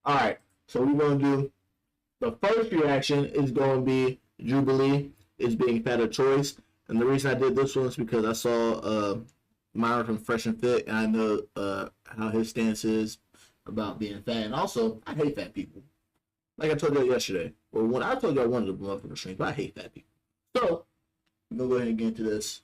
All right. So we're gonna do the first reaction is going to be Jubilee is being fat of choice, and the reason I did this one is because I saw Myron from Fresh and Fit, and I know how his stance is about being fat, and also I hate fat people. Like I told you yesterday, or when I told you I wanted to blow up the stream, but I hate fat people. So we're gonna go ahead and get into this.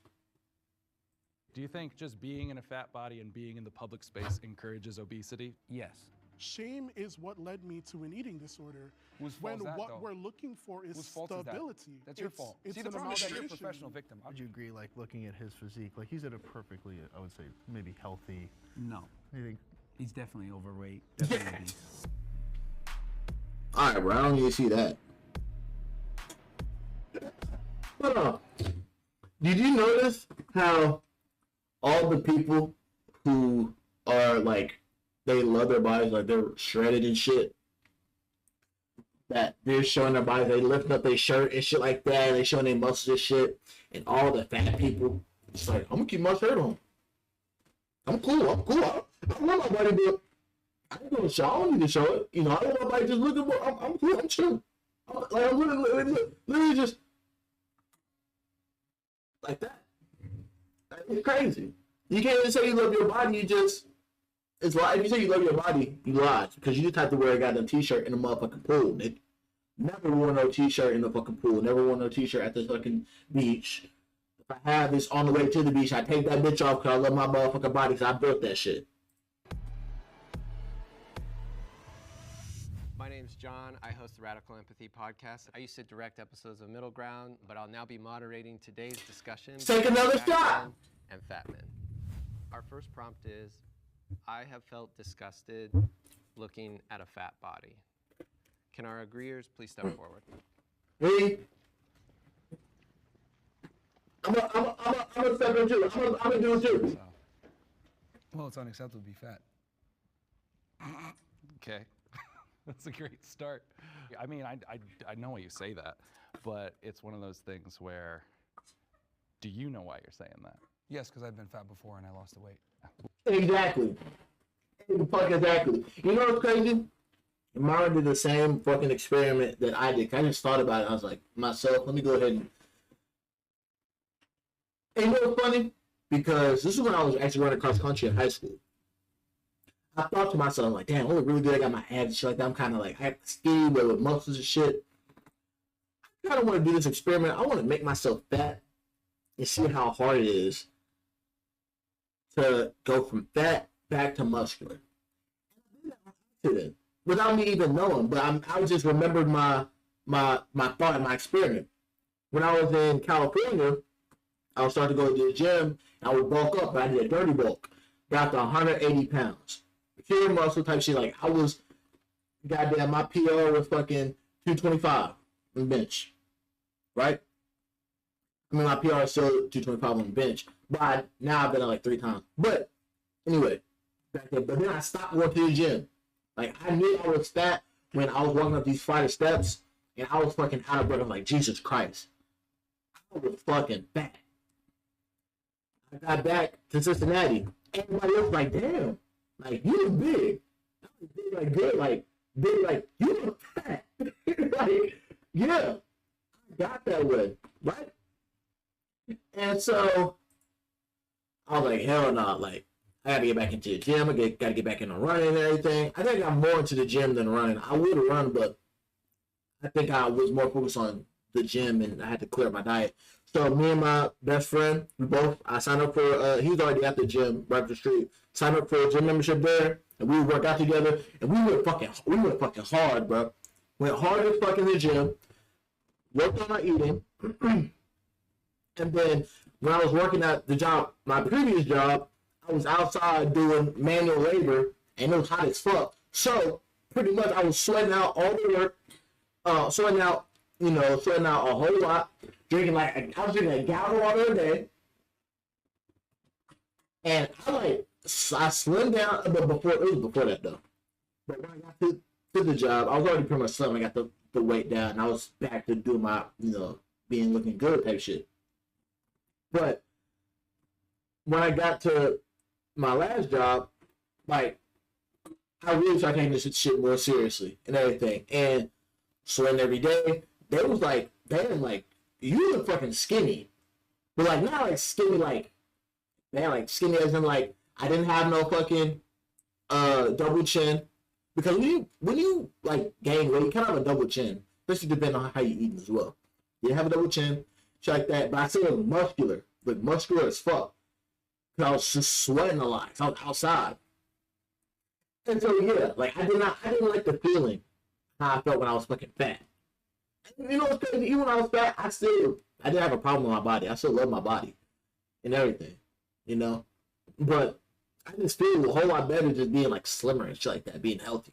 Do you think just being in a fat body and being in the public space encourages obesity? Yes. Shame is what led me to an eating disorder. Whose fault When is that, what though? we're looking for is Whose fault is that? stability. That's your fault. It's See, the an problem is that you're a amalgamation. professional victim. Would you agree, like, looking at his physique, like, he's at a perfectly, I would say, maybe healthy, No, I think, he's definitely overweight. Definitely obese. All right, bro. I don't need to see that. Hold on. Did you notice how all the people who are like they love their bodies, like they're shredded and shit, that they're showing their bodies, they lift up their shirt and shit like that, and they showing their muscles and shit, and all the fat people, it's like, I'm gonna keep my shirt on. I'm cool. I want my body to. I ain't gonna show. I don't need to show it. You know, I want my body just looking. I'm cool. I'm chill. I'm literally just like that. It's crazy. You can't even say you love your body. You just it's like if you say you love your body, you lie because you just have to wear a goddamn t-shirt in a motherfucking pool. Nick. Never wore no t-shirt in the fucking pool. Never wore no t-shirt at the fucking beach. If I have this on the way to the beach, I take that bitch off because I love my motherfucking body because I built that shit. My name's John. I host the Radical Empathy podcast. I used to direct episodes of Middle Ground, but I'll now be moderating today's discussion. Take another Fat shot. Men and fat men. Our first prompt is, I have felt disgusted looking at a fat body. Can our agreeers please step forward? Me? I'm a step in too. I'm a do it too. Well, it's unacceptable to be fat. Okay. That's a great start. I mean, I know why you say that, but it's one of those things where, do you know why you're saying that? Yes, because I've been fat before and I lost the weight. Exactly. Exactly. You know what's crazy? Mara did the same fucking experiment that I did. I just thought about it. I was like, myself, let me go ahead and you know what's funny? Because this is when I was actually running cross country in high school. I thought to myself, like, damn, I look really good. I got my abs and shit like that. I'm kind of like, I have skinny, but with muscles and shit. I kind of want to do this experiment. I want to make myself fat and see how hard it is to go from fat back to muscular. Without me even knowing, but I just remembered my thought and my experiment. When I was in California, I was starting to go to the gym, and I would bulk up, but I did a dirty bulk. Got to 180 pounds. Pure muscle type shit. Like, I was, goddamn, my PR was fucking 225 on the bench. Right? I mean, my PR is still 225 on the bench. But now I've been at like 3 times. But, anyway, back there. But then I stopped going to the gym. Like, I knew I was fat when I was walking up these flight of steps, and I was fucking out of breath. I'm like, Jesus Christ. I was fucking fat. I got back to Cincinnati. Everybody else was like, damn, like, you look big. I was big, like, good, like, big, like, you look fat. Like, yeah, I got that way, right? And so, I was like, hell no, like, I gotta get back into the gym. I gotta get back into running and everything. I think I'm more into the gym than running. I would run, but I think I was more focused on the gym and I had to clear my diet. So me and my best friend, I signed up for, he was already at the gym right up the street. Signed up for a gym membership there, and we would work out together, and we went fucking hard, bro. Went hard as fuck in the gym, worked on my eating, and then when I was working at the job, my previous job, I was outside doing manual labor, and it was hot as fuck. So pretty much I was sweating out all the work, sweating out a whole lot. I was drinking a gallon of water a day, and I slimmed down. But it was before that though. But when I got to the job, I was already pretty much slim. I got the weight down, and I was back to doing my being looking good type shit. But when I got to my last job, like I really started taking this shit more seriously and everything. And sweating every day. They was like, damn, like, you look fucking skinny. But like, not like skinny, like, man, like skinny as in like, I didn't have no fucking double chin. Because when you like gain weight, you kind of have a double chin. Especially depending on how you eat as well. You have a double chin, shit like that. But I still was muscular. Like muscular as fuck. Because I was just sweating a lot. I was outside. And so yeah, like I didn't like the feeling how I felt when I was fucking fat. You know what's crazy? Even when I was fat, I didn't have a problem with my body. I still love my body and everything, you know. But I just feel a whole lot better just being like slimmer and shit like that, being healthy.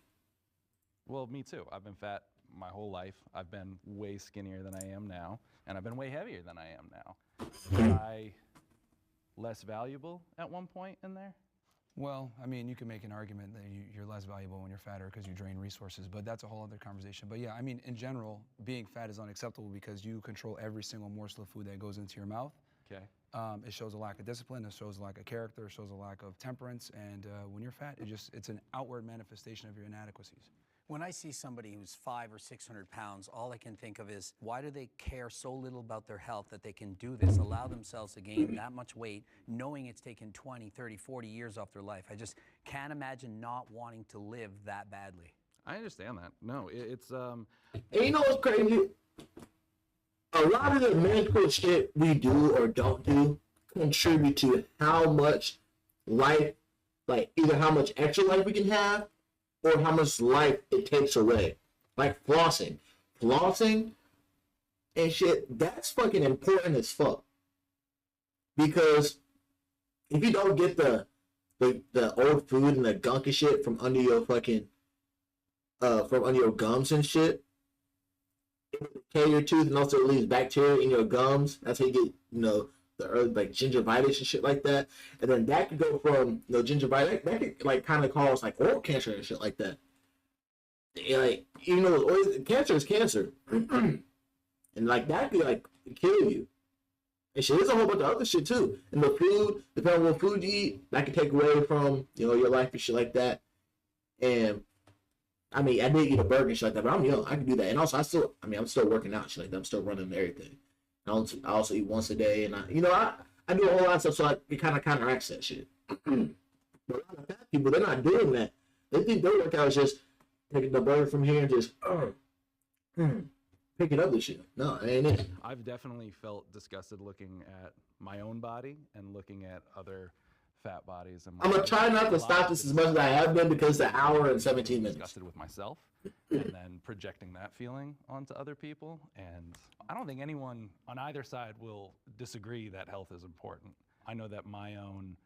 Well, me too. I've been fat my whole life. I've been way skinnier than I am now, and I've been way heavier than I am now. Was I less valuable at one point in there? Well, I mean, you can make an argument that you're less valuable when you're fatter because you drain resources, but that's a whole other conversation. But yeah, I mean, in general, being fat is unacceptable because you control every single morsel of food that goes into your mouth. Okay. It shows a lack of discipline, it shows a lack of character, it shows a lack of temperance, and when you're fat, it's an outward manifestation of your inadequacies. When I see somebody who's 500 or 600 pounds, all I can think of is, why do they care so little about their health that they can do this, allow themselves to gain that much weight, knowing it's taken 20, 30, 40 years off their life? I just can't imagine not wanting to live that badly. I understand that. No, it's And you know what's crazy? A lot of the medical shit we do or don't do contribute to how much life, like either how much extra life we can have or how much life it takes away. Like flossing. Flossing and shit, that's fucking important as fuck. Because if you don't get the old food and the gunk and shit from under your fucking from under your gums and shit, it will decay your tooth and also leaves bacteria in your gums. That's how you get, you know, the early like gingivitis and shit like that. And then that could go from, you know, gingivitis, that could like kind of cause like oral cancer and shit like that. And, like, even though cancer is cancer. And like that could like kill you. And shit, there's a whole bunch of other shit too. And the food, depending on what food you eat, that could take away from, you know, your life and shit like that. And I mean, I did eat a burger and shit like that, but I'm young. I can do that. And also, I'm still working out and shit like that. I'm still running and everything. I also eat once a day, and I do a whole lot of stuff, so it kind of counteracts that shit. But a lot of fat people, they're not doing that. They think their workout is just taking the burger from here and just picking up the shit. No, it ain't it. I've definitely felt disgusted looking at my own body and looking at other fat bodies. And I'm gonna try not to stop this as much as I have been because it's an hour and 17 minutes. Disgusted with myself, and then projecting that feeling onto other people. And I don't think anyone on either side will disagree that health is important. I know that my own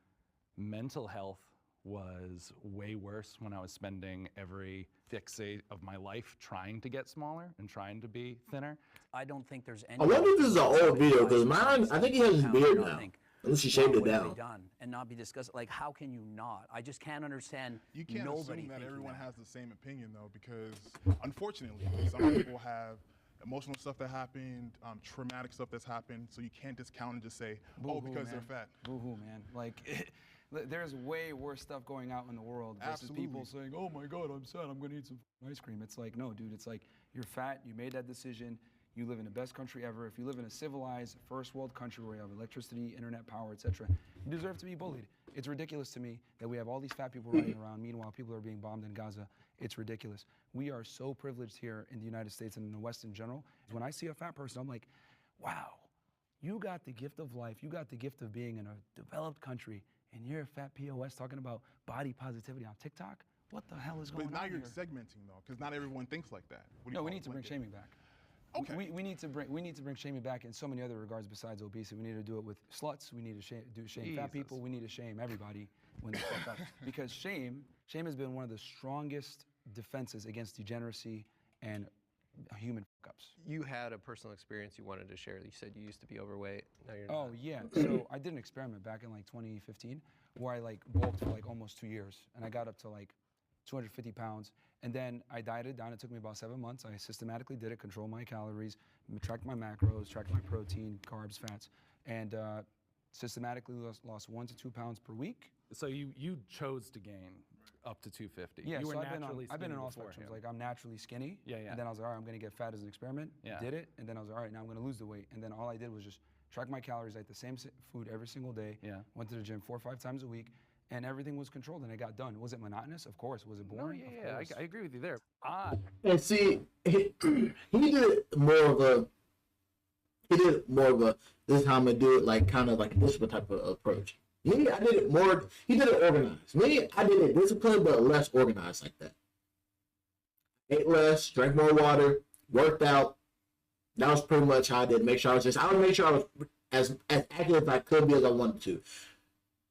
mental health was way worse when I was spending every fixate of my life trying to get smaller and trying to be thinner. I don't think there's any. I wonder if this is an old video because mine, I think he has his beard now. Unless he shaved it down. Done and not be discussed. Like, how can you not? I just can't understand. You can't nobody assume that everyone that. has the same opinion, though, because unfortunately, some people have emotional stuff that happened, traumatic stuff that's happened, so you can't discount and just say, oh, because they're fat. Boo-hoo, man. Like, there's way worse stuff going out in the world versus people saying, oh my God, I'm sad, I'm gonna eat some ice cream. It's like, no, dude, it's like, you're fat, you made that decision, you live in the best country ever. If you live in a civilized, first world country where you have electricity, internet power, etc., you deserve to be bullied. It's ridiculous to me that we have all these fat people running around. Meanwhile, people are being bombed in Gaza. It's ridiculous. We are so privileged here in the United States and in the West in general. When I see a fat person, I'm like, wow, you got the gift of life. You got the gift of being in a developed country, and you're a fat POS talking about body positivity on TikTok? What the hell is going on But now you're here? segmenting, though, because not everyone thinks like that. No, we need to bring shaming back. Okay. We need to bring shaming back in so many other regards besides obesity. We need to do it with sluts. We need to shame fat people. We need to shame everybody when they fuck up. Because shame has been one of the strongest defenses against degeneracy and human fuck-ups. You had a personal experience you wanted to share. You said you used to be overweight. Now you're Oh not. yeah. So I did an experiment back in like 2015 where I like bulked for like almost 2 years, and I got up to like 250 pounds. And then I dieted down. It took me about 7 months. I systematically did it, control my calories, tracked my macros, tracked my protein, carbs, fats, and systematically lost 1 to 2 pounds per week. So you chose to gain up to 250. Yeah, you were so naturally I've been in skinny all beforehand. spectrums. Like I'm naturally skinny. Yeah, yeah. And then I was like, all right, I'm gonna get fat as an experiment. Yeah. Did it, and then I was like, all right, now I'm gonna lose the weight. And then all I did was just track my calories, ate the same food every single day. Yeah. Went to the gym 4 or 5 times a week, and everything was controlled, and it got done. Was it monotonous? Of course. Was it No, boring? yeah, Of yeah, course. I agree with you there. And see, he did more of a. He did more of a. This is how I'm gonna do it, like kind of like a discipline type of approach. Me, I did it more. He did it organized. Me, I did it disciplined, but less organized like that. Ate less, drank more water, worked out. That was pretty much how I did. I would make sure I was as active as I could be as I wanted to.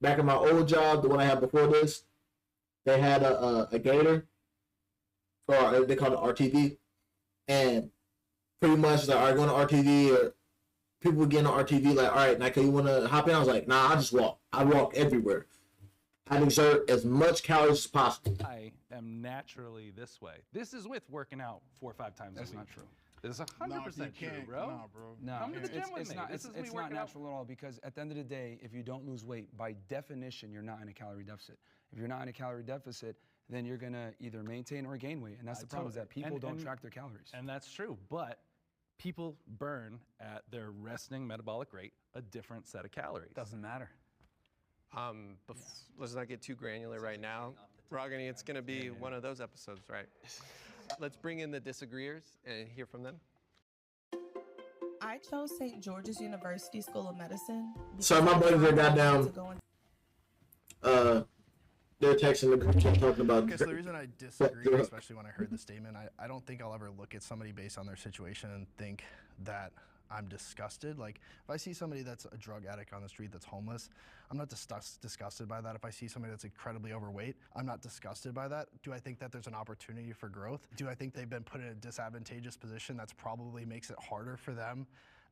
Back in my old job, the one I had before this, they had a gator, or they called it RTV, and pretty much it's like, all right, going to RTV, or people would get on RTV like, all right, Nykel, you want to hop in? I was like, nah, I just walk. I walk everywhere. I exert as much calories as possible. I am naturally this way. This is with working out 4 or 5 times a week. That's not true. It's 100% true, bro. Nah, bro. No, Come to the gym with it's me. not. This is me It's not working out. natural at all, because at the end of the day, if you don't lose weight, by definition, you're not in a calorie deficit. If you're not in a calorie deficit, then you're gonna either maintain or gain weight, and that's the problem, is that people don't track their calories. And that's true, but people burn at their resting metabolic rate a different set of calories. Doesn't matter. Let's not get too granular right now. Ragini, it's going to be one of those episodes, right? Let's bring in the disagreeers and hear from them. I chose St. George's University School of Medicine. Sorry, my buddies are goddamn. They're texting the group chat talking about. Okay, so the reason I disagree, especially when I heard the statement, I don't think I'll ever look at somebody based on their situation and think that I'm disgusted. Like, if I see somebody that's a drug addict on the street that's homeless, I'm not disgusted by that. If I see somebody that's incredibly overweight, I'm not disgusted by that. Do I think that there's an opportunity for growth? Do I think they've been put in a disadvantageous position that's probably makes it harder for them?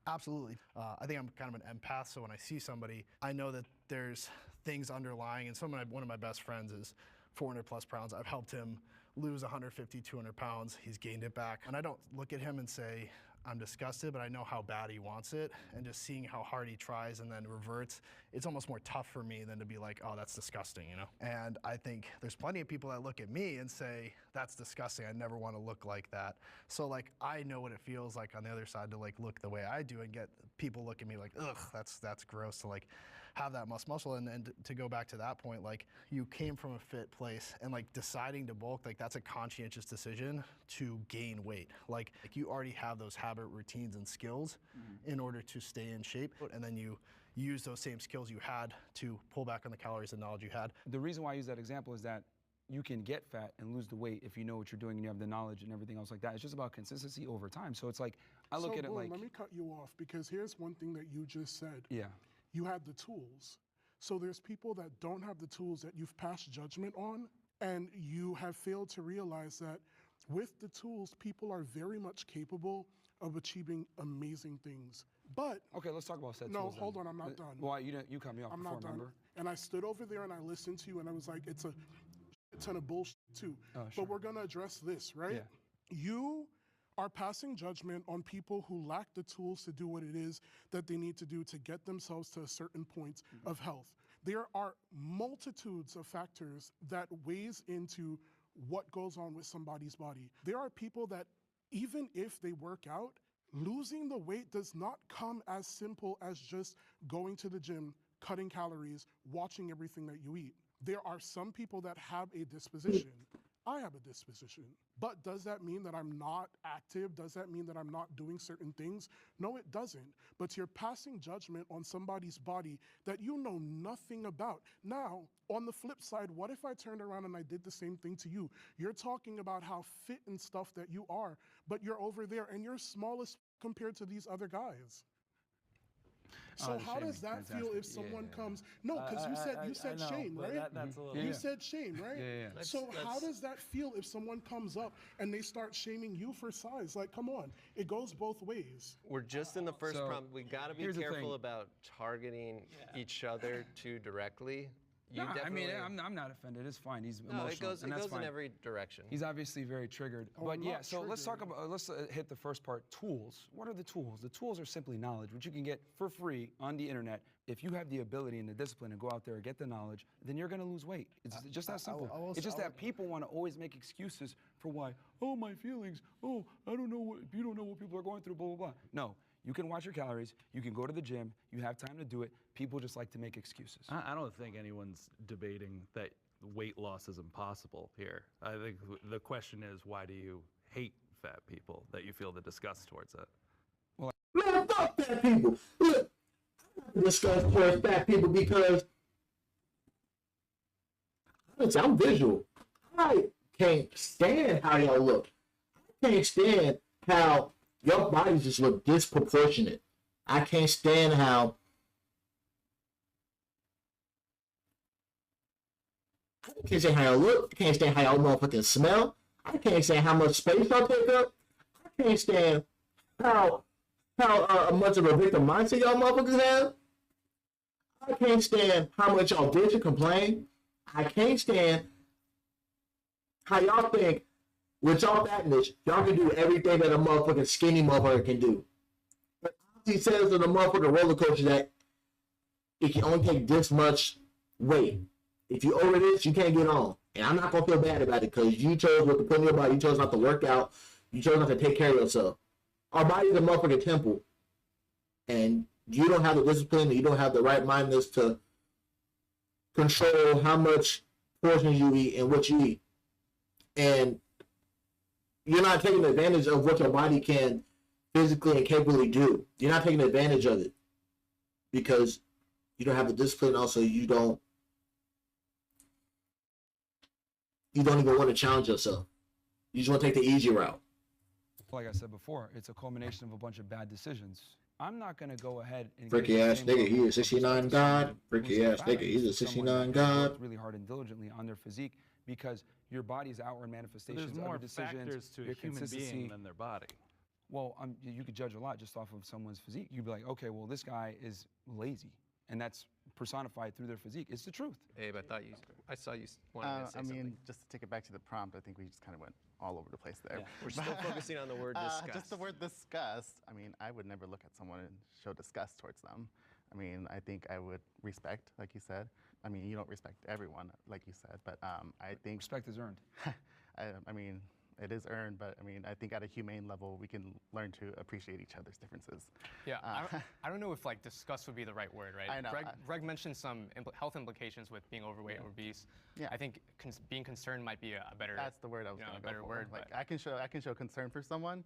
Absolutely. I think I'm kind of an empath, so when I see somebody, I know that there's things underlying, and one of my best friends is 400 plus pounds. I've helped him lose 150, 200 pounds. He's gained it back. And I don't look at him and say, I'm disgusted, but I know how bad he wants it, and just seeing how hard he tries and then reverts, it's almost more tough for me than to be like, oh, that's disgusting, you know? And I think there's plenty of people that look at me and say, that's disgusting, I never want to look like that. So like, I know what it feels like on the other side to like look the way I do and get people look at me like, ugh, that's gross to like have that muscle. And to go back to that point, like you came from a fit place and like deciding to bulk, like that's a conscientious decision to gain weight. Like you already have those habit routines and skills in order to stay in shape. And then you use those same skills you had to pull back on the calories and knowledge you had. The reason why I use that example is that you can get fat and lose the weight if you know what you're doing and you have the knowledge and everything else like that. It's just about consistency over time. So it's like, I look at it like— let me cut you off, because here's one thing that you just said. Yeah. You had the tools. So there's people that don't have the tools that you've passed judgment on, and you have failed to realize that with the tools, people are very much capable of achieving amazing things. But okay, let's talk about said no, tools. hold on, I'm not done. Why you cut me off I'm before, not done. remember? And I stood over there and I listened to you, and I was like, it's a ton of bullshit too. Oh, sure. But we're gonna address this, right? Yeah. You are passing judgment on people who lack the tools to do what it is that they need to do to get themselves to a certain point of health. There are multitudes of factors that weighs into what goes on with somebody's body. There are people that even if they work out, losing the weight does not come as simple as just going to the gym, cutting calories, watching everything that you eat. There are some people that have a disposition. I have a disposition. But does that mean that I'm not active? Does that mean that I'm not doing certain things? No, it doesn't. But you're passing judgment on somebody's body that you know nothing about. Now, on the flip side, what if I turned around and I did the same thing to you? You're talking about how fit and stuff that you are, but you're over there and you're smallest compared to these other guys. So how does that feel if someone comes? No, because you said shame, right? That's a little. You said shame, right? Yeah. So how does that feel if someone comes up and they start shaming you for size? Like, come on, it goes both ways. We're just in the first So, prompt. We got to be here's the careful thing. about targeting each other too directly. You I mean, definitely- I'm not offended. It's fine. He's No, emotional, it and that's goes in fine. every direction. He's obviously very triggered. Oh, But I'm yeah, not so let's talk triggered. about, let's hit the first part, tools. What are the tools? The tools are simply knowledge, which you can get for free on the internet. If you have the ability and the discipline to go out there and get the knowledge, then you're gonna lose weight. It's just that simple. It's just that people wanna always make excuses for why, oh, my feelings, oh, I don't know what, you don't know what people are going through, blah, blah, blah. No, you can watch your calories, you can go to the gym, you have time to do it. People just like to make excuses. I don't think anyone's debating that weight loss is impossible here. I think the question is, why do you hate fat people, that you feel the disgust towards it? Man, fuck fat people. Look, I discuss towards fat people because I'm visual. I can't stand how y'all look. I can't stand how your bodies just look disproportionate. I can't stand how I can't stand how y'all look. I can't stand how y'all motherfucking smell. I can't stand how much space y'all take up. I can't stand how much of a victim mindset y'all motherfuckers have. I can't stand how much y'all bitch and complain. I can't stand how y'all think with y'all fatness, y'all can do everything that a motherfucking skinny motherfucker can do. But he says on the motherfucking roller coaster that it can only take this much weight. If you over this, you can't get on. And I'm not gonna feel bad about it because you chose what to put in your body. You chose not to work out. You chose not to take care of yourself. Our body's a motherfucking temple. And you don't have the discipline and you don't have the right mindedness to control how much portions you eat and what you eat. And you're not taking advantage of what your body can physically and capably do. You're not taking advantage of it because you don't have the discipline. Also, you don't even want to challenge yourself. You just want to take the easy route. Like I said before, it's a culmination of a bunch of bad decisions. I'm not gonna go ahead and Freaky get the ass same nigga, level he of is 69 respect to God. someone Freaky who's ass fat, nigga, he's a to someone 69 that God. works really hard and diligently on their physique, because your body's outward manifestations There's of more your decisions, factors to your a human consistency. being than their body. Well, you could judge a lot just off of someone's physique. You'd be like, okay, well, this guy is lazy, and that's personified through their physique. It's the truth. Abe, I saw you wanted to say I mean, something. just to take it back to the prompt, I think we just kind of went all over the place there. Yeah, we're still focusing on the word disgust. Just the word disgust. I mean, I would never look at someone and show disgust towards them. I mean, I think I would respect, like you said. I mean, you don't respect everyone, like you said, but I think Respect is earned. I mean, it is earned, but I mean, I think at a humane level, we can learn to appreciate each other's differences. Yeah, I don't know if like disgust would be the right word, right? I know. Greg mentioned some health implications with being overweight or obese. Yeah. I think being concerned might be a better. That's the word I was going to go better for. word. Like but I can show concern for someone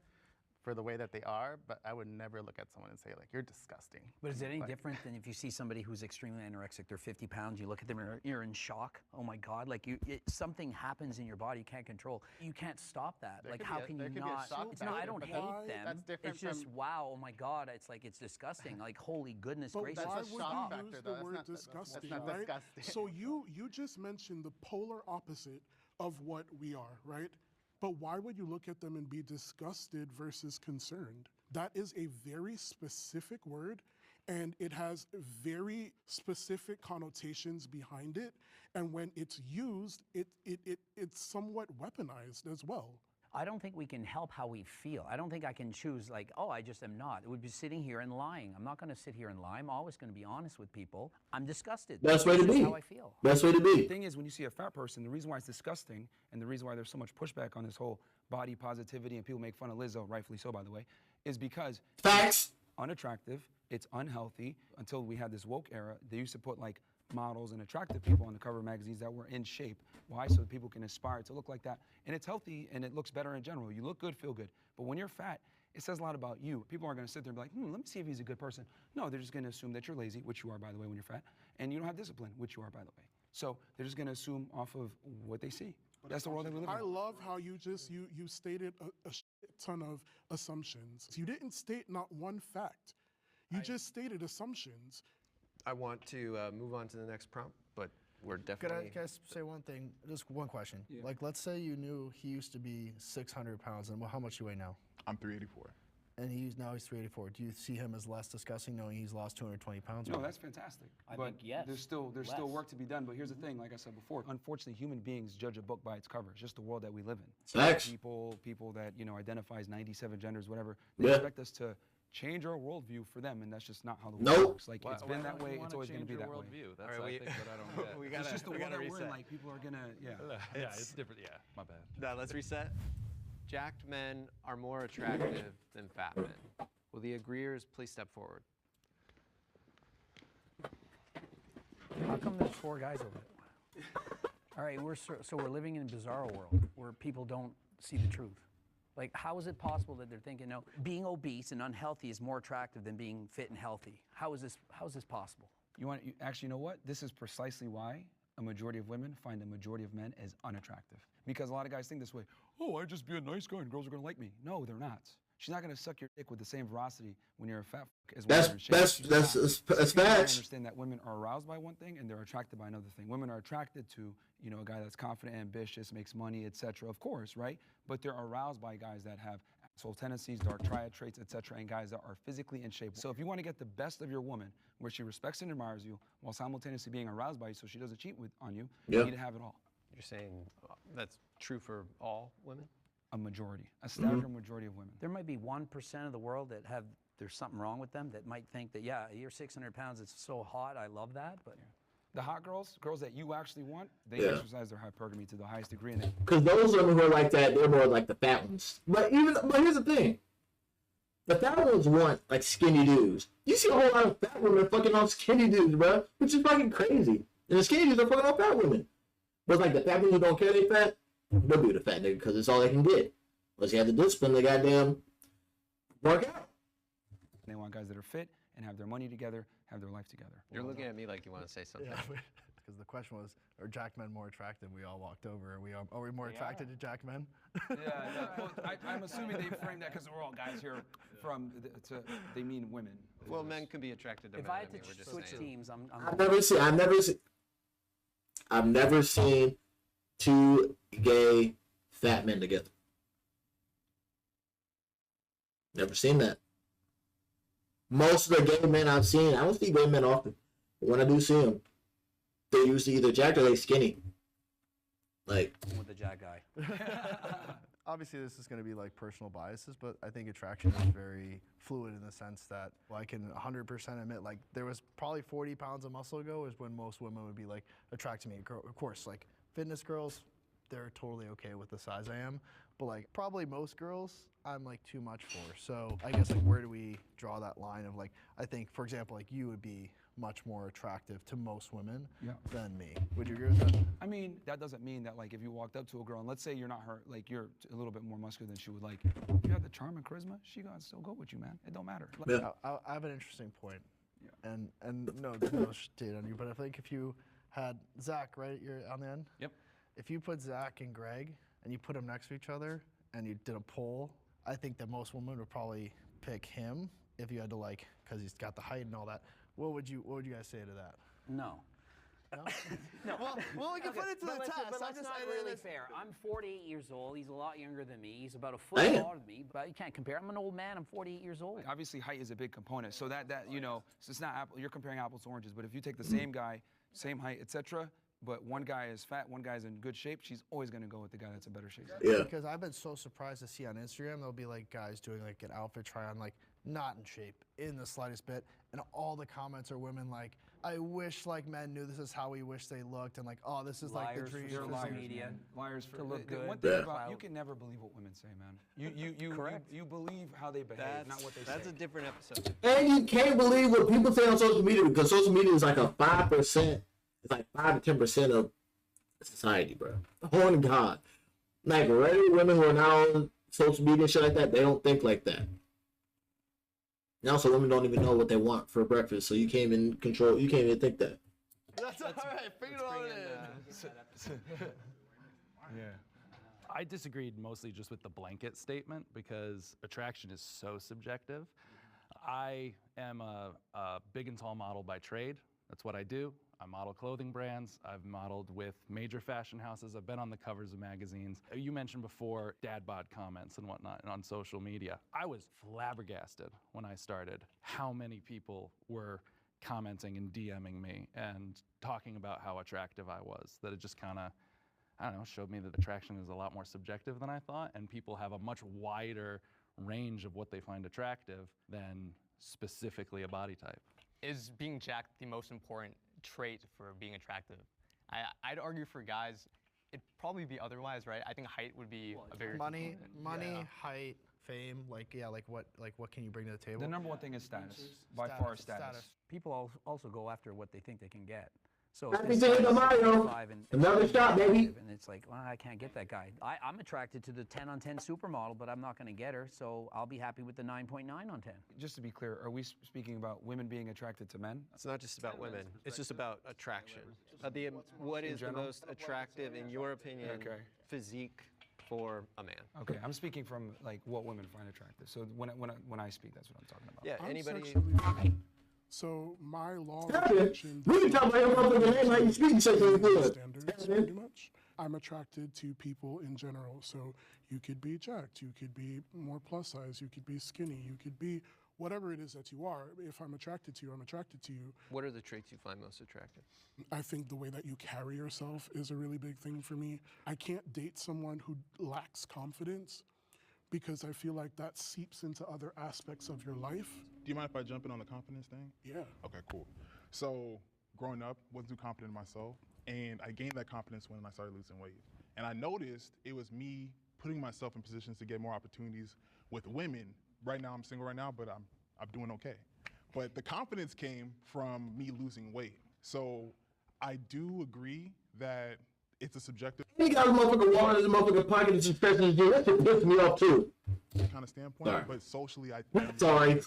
for the way that they are, but I would never look at someone and say like, you're disgusting. But is it any Like- different than if you see somebody who's extremely anorexic, they're 50 pounds, you look at them and you're in shock? Oh my God, like something happens in your body you can't control. You can't stop that. There Like could how be a- can there you could be a not? shock It's not, I factor, don't but hate that's them. different It's just, from- wow, oh my God, it's disgusting. Like holy goodness But gracious. why That's a would shock you factor, use though. the That's word not- that's disgusting, not right? disgusting. So you just mentioned the polar opposite of what we are, right? But why would you look at them and be disgusted versus concerned? That is a very specific word, and it has very specific connotations behind it. And when it's used, it's somewhat weaponized as well. I don't think we can help how we feel. I don't think I can choose like, oh, I just am not. It would be sitting here and lying. I'm not going to sit here and lie. I'm always going to be honest with people. I'm disgusted. Best way to That's be. how I feel. Best way to be. The thing is, when you see a fat person, the reason why it's disgusting and the reason why there's so much pushback on this whole body positivity and people make fun of Lizzo, rightfully so, by the way, is because Facts. unattractive, it's unhealthy. Until we had this woke era, they used to put like models and attractive people on the cover of magazines that were in shape. Why? So that people can aspire to look like that. And it's healthy and it looks better in general. You look good, feel good. But when you're fat, it says a lot about you. People aren't going to sit there and be like, let me see if he's a good person. No, they're just going to assume that you're lazy, which you are, by the way, when you're fat, and you don't have discipline, which you are, by the way. So they're just going to assume off of what they see. That's the world that we live in. I love how you stated a shit ton of assumptions. You didn't state not one fact. You just stated assumptions. I want to move on to the next prompt, but we're Could definitely. I say one thing? Just one question. Like, let's say you knew he used to be 600 pounds, and how much you weigh now? I'm 384. And now he's 384. Do you see him as less disgusting knowing he's lost 220 pounds? No, that's fantastic. I but think, yes, there's still work to be done. But here's the thing, like I said before, unfortunately, human beings judge a book by its cover. It's just the world that we live in. Facts. People that identify as 97 genders, whatever, they expect us to change our worldview for them, and that's just not how the world works. Like it's been that way. It's always going to be that way. That's I think what I don't get. It's just the world that we're in. Like people are gonna, yeah, it's different. Yeah, my bad. Now let's reset. Jacked men are more attractive than fat men. Will the agreeers please step forward? How come there's 4 guys over there? All right, so we're living in a bizarre world where people don't see the truth. Like, how is it possible that they're thinking, no, being obese and unhealthy is more attractive than being fit and healthy? How is this possible? Actually, you know what? This is precisely why a majority of women find a majority of men as unattractive. Because a lot of guys think this way, oh, I just be a nice guy and girls are gonna like me. No, they're not. She's not gonna suck your dick with the same veracity when you're a fat f as when you're in shape. That's facts. I understand that women are aroused by one thing and they're attracted by another thing. Women are attracted to, a guy that's confident, ambitious, makes money, etc. Of course, right? But they're aroused by guys that have asshole tendencies, dark triad traits, etc., and guys that are physically in shape. So if you want to get the best of your woman, where she respects and admires you, while simultaneously being aroused by you, so she doesn't cheat on you, you need to have it all. You're saying that's true for all women? A majority, a staggering majority of women. There might be 1% of the world that there's something wrong with them that might think that, yeah, you're 600 pounds, it's so hot, I love that, but. The hot girls that you actually want, they exercise their hypergamy to the highest degree. Because those women who are like that, they're more like the fat ones. But here's the thing. The fat ones want like skinny dudes. You see a whole lot of fat women fucking off skinny dudes, bro, which is fucking crazy. And the skinny dudes are fucking off fat women. But like the fat women who don't care they fat, they'll be with a fat nigga because it's all they can get. Unless you have the discipline, they goddamn work out. They want guys that are fit and have their money together, have their life together. You're looking at me like you want to say something. Yeah, because the question was, are jacked men more attractive? We all walked over. Are we more attracted to jacked men? Well, I'm assuming they framed that because we're all guys here they mean women. Well, men can be attracted to men. If I had to switch teams, I've never seen 2 gay fat men together. Never seen that. Most of the gay men I've seen, I don't see gay men often. But when I do see them, they're usually either jacked or they skinny. Like with the jack guy. Obviously, this is going to be like personal biases, but I think attraction is very fluid in the sense that I can 100% admit, like there was probably 40 pounds of muscle ago is when most women would be like attracted to me. Of course, like fitness girls, they're totally okay with the size I am, but like probably most girls, I'm like too much for. So I guess like where do we draw that line of like, I think for example, like you would be much more attractive to most women than me. Would you agree with that? I mean, that doesn't mean that like if you walked up to a girl and let's say you're not her, like you're a little bit more muscular than she would like, if you have the charm and charisma, she gonna still go with you, man. It don't matter. Like, I have an interesting point. And no shade on you, but I think if you had Zach, right, you're on the end? Yep. If you put Zach and Greg and you put them next to each other and you did a poll, I think that most women would probably pick him if you had to like, because he's got the height and all that. What would you guys say to that? No. No. Well, we can put it to the test. But that's not really fair. I'm 48 years old. He's a lot younger than me. He's about a foot taller than me. But you can't compare. I'm an old man. I'm 48 years old. Obviously, height is a big component. So that so it's not you're comparing apples to oranges. But if you take the same guy, same height, etc., but one guy is fat, one guy's in good shape, she's always going to go with the guy that's in better shape. Yeah. Because I've been so surprised to see on Instagram, there'll be like guys doing like an outfit try on, like not in shape in the slightest bit. And all the comments are women like, I wish like men knew this is how we wish they looked. And like, oh, this is like the dream. Liars media. Liars to look good. One thing about, you can never believe what women say, man. You believe how they behave, not what they say. That's a different episode. And you can't believe what people say on social media because social media is like a 5%. It's like 5 to 10% of society, bro. Oh God. Like regular women who are now on social media and shit like that, they don't think like that. And also women don't even know what they want for breakfast, so you can't even control, you can't even think that. That's all right, figure it all in. Yeah. I disagreed mostly just with the blanket statement because attraction is so subjective. I am a big and tall model by trade. That's what I do. I model clothing brands. I've modeled with major fashion houses. I've been on the covers of magazines. You mentioned before dad bod comments and whatnot on social media. I was flabbergasted when I started how many people were commenting and DMing me and talking about how attractive I was, that it just kind of, I don't know, showed me that attraction is a lot more subjective than I thought, and people have a much wider range of what they find attractive than specifically a body type. Is being jacked the most important trait for being attractive? I'd argue for guys, it'd probably be otherwise, right? I think height would be a bigger money, component. height, fame, like what can you bring to the table? The number one thing is status. By far, status. People also go after what they think they can get. So Happy day to Mario. Another shot, baby. And it's like, well, I can't get that guy. I'm attracted to the 10 on 10 supermodel, but I'm not going to get her, so I'll be happy with the 9.9 on 10. Just to be clear, are we speaking about women being attracted to men? It's not just about women. It's just about attraction. What is the most attractive, in your opinion, physique for a man? Okay, I'm speaking from like what women find attractive. So when I speak, that's what I'm talking about. Yeah, anybody. So my law we can talk about your motherfucking name, how you speak, so you good. standards, pretty much. I'm attracted to people in general. So you could be jacked, you could be more plus size, you could be skinny, you could be whatever it is that you are. If I'm attracted to you, I'm attracted to you. What are the traits you find most attractive? I think the way that you carry yourself is a really big thing for me. I can't date someone who lacks confidence, because I feel like that seeps into other aspects of your life. Do you mind if I jump in on the confidence thing? Yeah. Okay, cool. So growing up, wasn't too confident in myself, and I gained that confidence when I started losing weight. And I noticed it was me putting myself in positions to get more opportunities with women. Right now, I'm single right now, but I'm doing okay. But the confidence came from me losing weight. So I do agree that it's a subjective He got a motherfucking wallet in his motherfucking pocket and she's stretching his dude. That shit pissed me off too. kind of standpoint, Sorry. but socially, I think Sorry.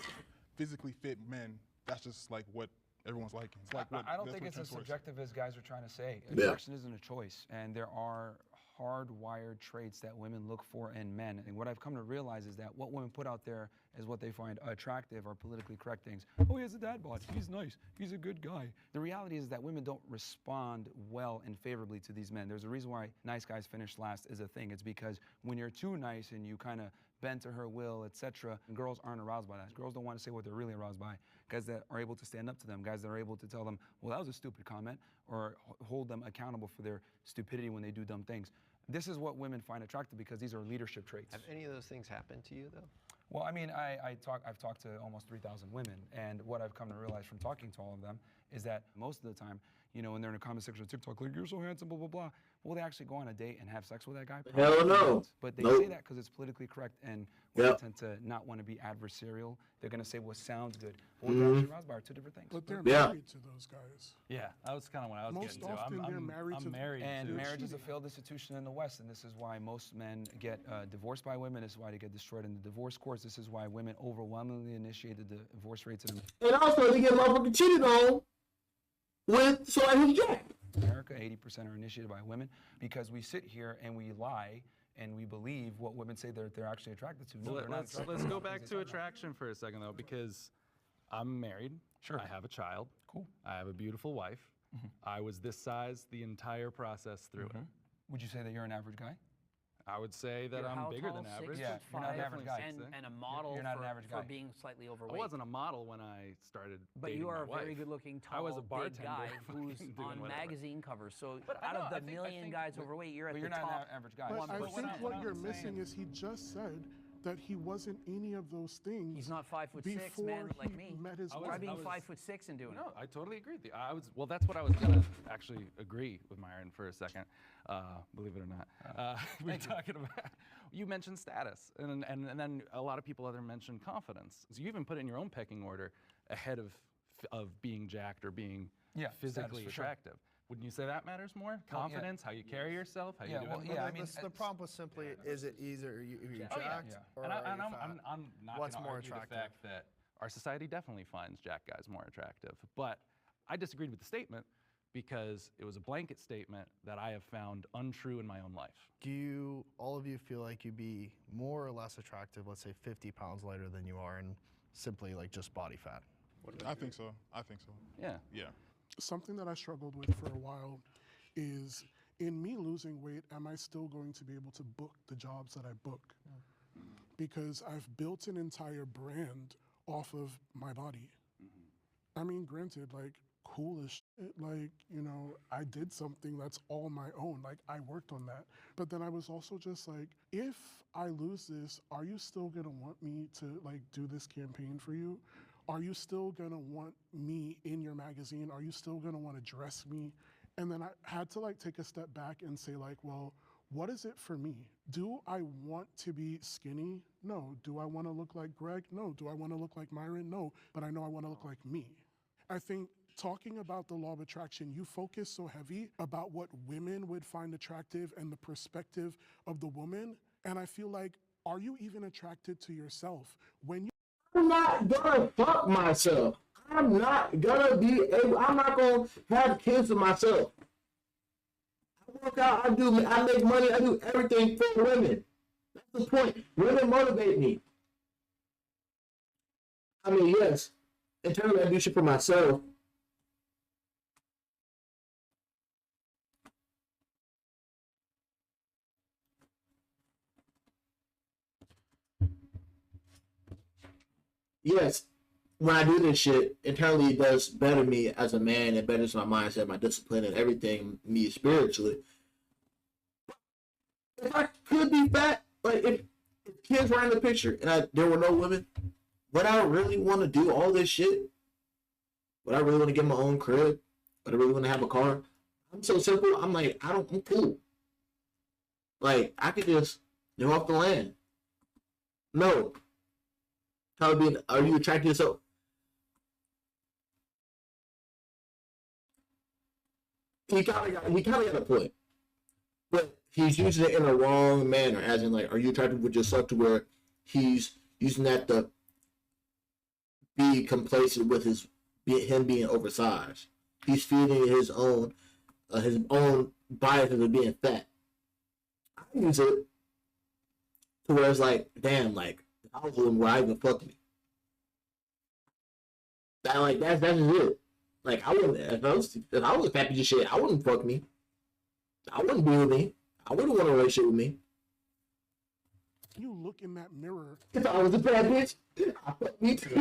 physically fit men, that's just like what everyone's liking. It's like what, I don't that's think what it's as trends towards. subjective as guys are trying to say. Yeah. Attraction isn't a choice, and there are hardwired traits that women look for in men. And what I've come to realize is that what women put out there is what they find attractive are politically correct things. Oh, he has a dad bod. He's nice. He's a good guy. The reality is that women don't respond well and favorably to these men. There's a reason why nice guys finish last is a thing. It's because when you're too nice and you kind of bend to her will, etc., girls aren't aroused by that. Girls don't want to say what they're really aroused by. Guys that are able to stand up to them, guys that are able to tell them, well, that was a stupid comment, or hold them accountable for their stupidity when they do dumb things. This is what women find attractive because these are leadership traits. Have any of those things happened to you, though? Well, I mean, I've talked to almost 3,000 women, and what I've come to realize from talking to all of them is that most of the time, you know, when they're in a comment section of TikTok, like, you're so handsome, blah, blah, blah, will they actually go on a date and have sex with that guy? Hell Probably no. not. But they Nope. say that because it's politically correct, and women tend to not want to be adversarial. They're going to say what sounds good. But what they're actually aroused by are two different things. But they're Yeah. married to those guys. Yeah, that was kind of what I was Most getting to. often they're married I'm to- married And to. marriage is a failed institution in the West, and this is why most men get divorced by women. This is why they get destroyed in the divorce courts. This is why women overwhelmingly initiated the divorce rates in And also, they get motherfucking cheated on with somebody who's jacked. America. 80% are initiated by women because we sit here and we lie and we believe what women say they're actually attracted to. No, Well, they're not let's attracted go to back things to they talk about. attraction for a second, though, because I'm married. Sure. I have a child. Cool. I have a beautiful wife. I was this size the entire process through it. Would you say that you're an average guy? I would say that You're I'm how bigger tall? than average. 6'5", Yeah, you're not an average guy. and a model You're not an for, average for guy. being slightly I overweight. wasn't a model when I started But dating you are a my very wife. good-looking, I tall, was a big bartender guy who's fucking doing on whatever. magazine covers. So But I out know, of I the think- million guys overweight, you're at But the you're not top. an average guy. But I 1%. think what you're I'm missing saying- is he just said that he wasn't any of those things. He's not 5'6", before man, like he me. met his I was- Try wife. being was- 5'6" and doing No, it. I totally agree with you. Well, that's what I was gonna actually agree with Myron for a second. Believe it or not, we're talking about. You mentioned status, and then a lot of people other mentioned confidence. So you even put it in your own pecking order ahead of being jacked or being Yeah, status physically for sure. attractive. Wouldn't you say that matters more? Well, yeah. Confidence, how you carry yourself, how you Yeah, do well, it. yeah, I mean, the prompt was simply, is it either you Oh, yeah. jacked or And are you I'm fat? not What's gonna more argue attractive? the fact that our society definitely finds jack guys more attractive. But I disagreed with the statement because it was a blanket statement that I have found untrue in my own life. Do you, all of you, feel like you'd be more or less attractive, let's say 50 pounds lighter than you are, and simply like just body fat? I think so. I think so. Yeah. Yeah. something that I struggled with for a while is, in me losing weight, am I still going to be able to book the jobs that I book? Because I've built an entire brand off of my body. I mean, granted, like, cool as shit, like, you know, I did something that's all my own, like, I worked on that. But then I was also just like, if I lose this, are you still gonna want me to, like, do this campaign for you? Are you still gonna want me in your magazine? Are you still gonna wanna dress me? And then I had to, like, take a step back and say, like, well, what is it for me? Do I want to be skinny? No. Do I wanna look like Greg? No. Do I wanna look like Myron? No. But I know I wanna look like me. I think talking about the law of attraction, you focus so heavy about what women would find attractive and the perspective of the woman. And I feel like, are you even attracted to yourself? When you I'm not gonna fuck myself. I'm not gonna be able, I'm not gonna have kids with myself. I work out, I make money, I do everything for women. That's the point. Women motivate me. I mean, yes, in terms of I do shit for myself. Yes, when I do this shit, internally it does better me as a man, it betters my mindset, my discipline, and everything, me spiritually. If I could be fat, like if kids were in the picture and there were no women, would I really want to do all this shit? Would I really want to get my own crib? Would I really want to have a car? I'm so simple. I'm like, I'm cool. Like, I could just live off the land. No. Are you attracted to yourself? He kind of got a point. But he's using it in a wrong manner, as in, like, are you attracted with yourself to where he's using that to be complacent with him being oversized. He's feeding his own bias of being fat. I use it to where it's like, damn, like, I was doing where I even fuck me. That's just it. Like, I wouldn't, if I was a fat piece of shit, I wouldn't fuck me. I wouldn't be with me. I wouldn't want a relationship with me. You look in that mirror. If I was a bad bitch, I fuck me too.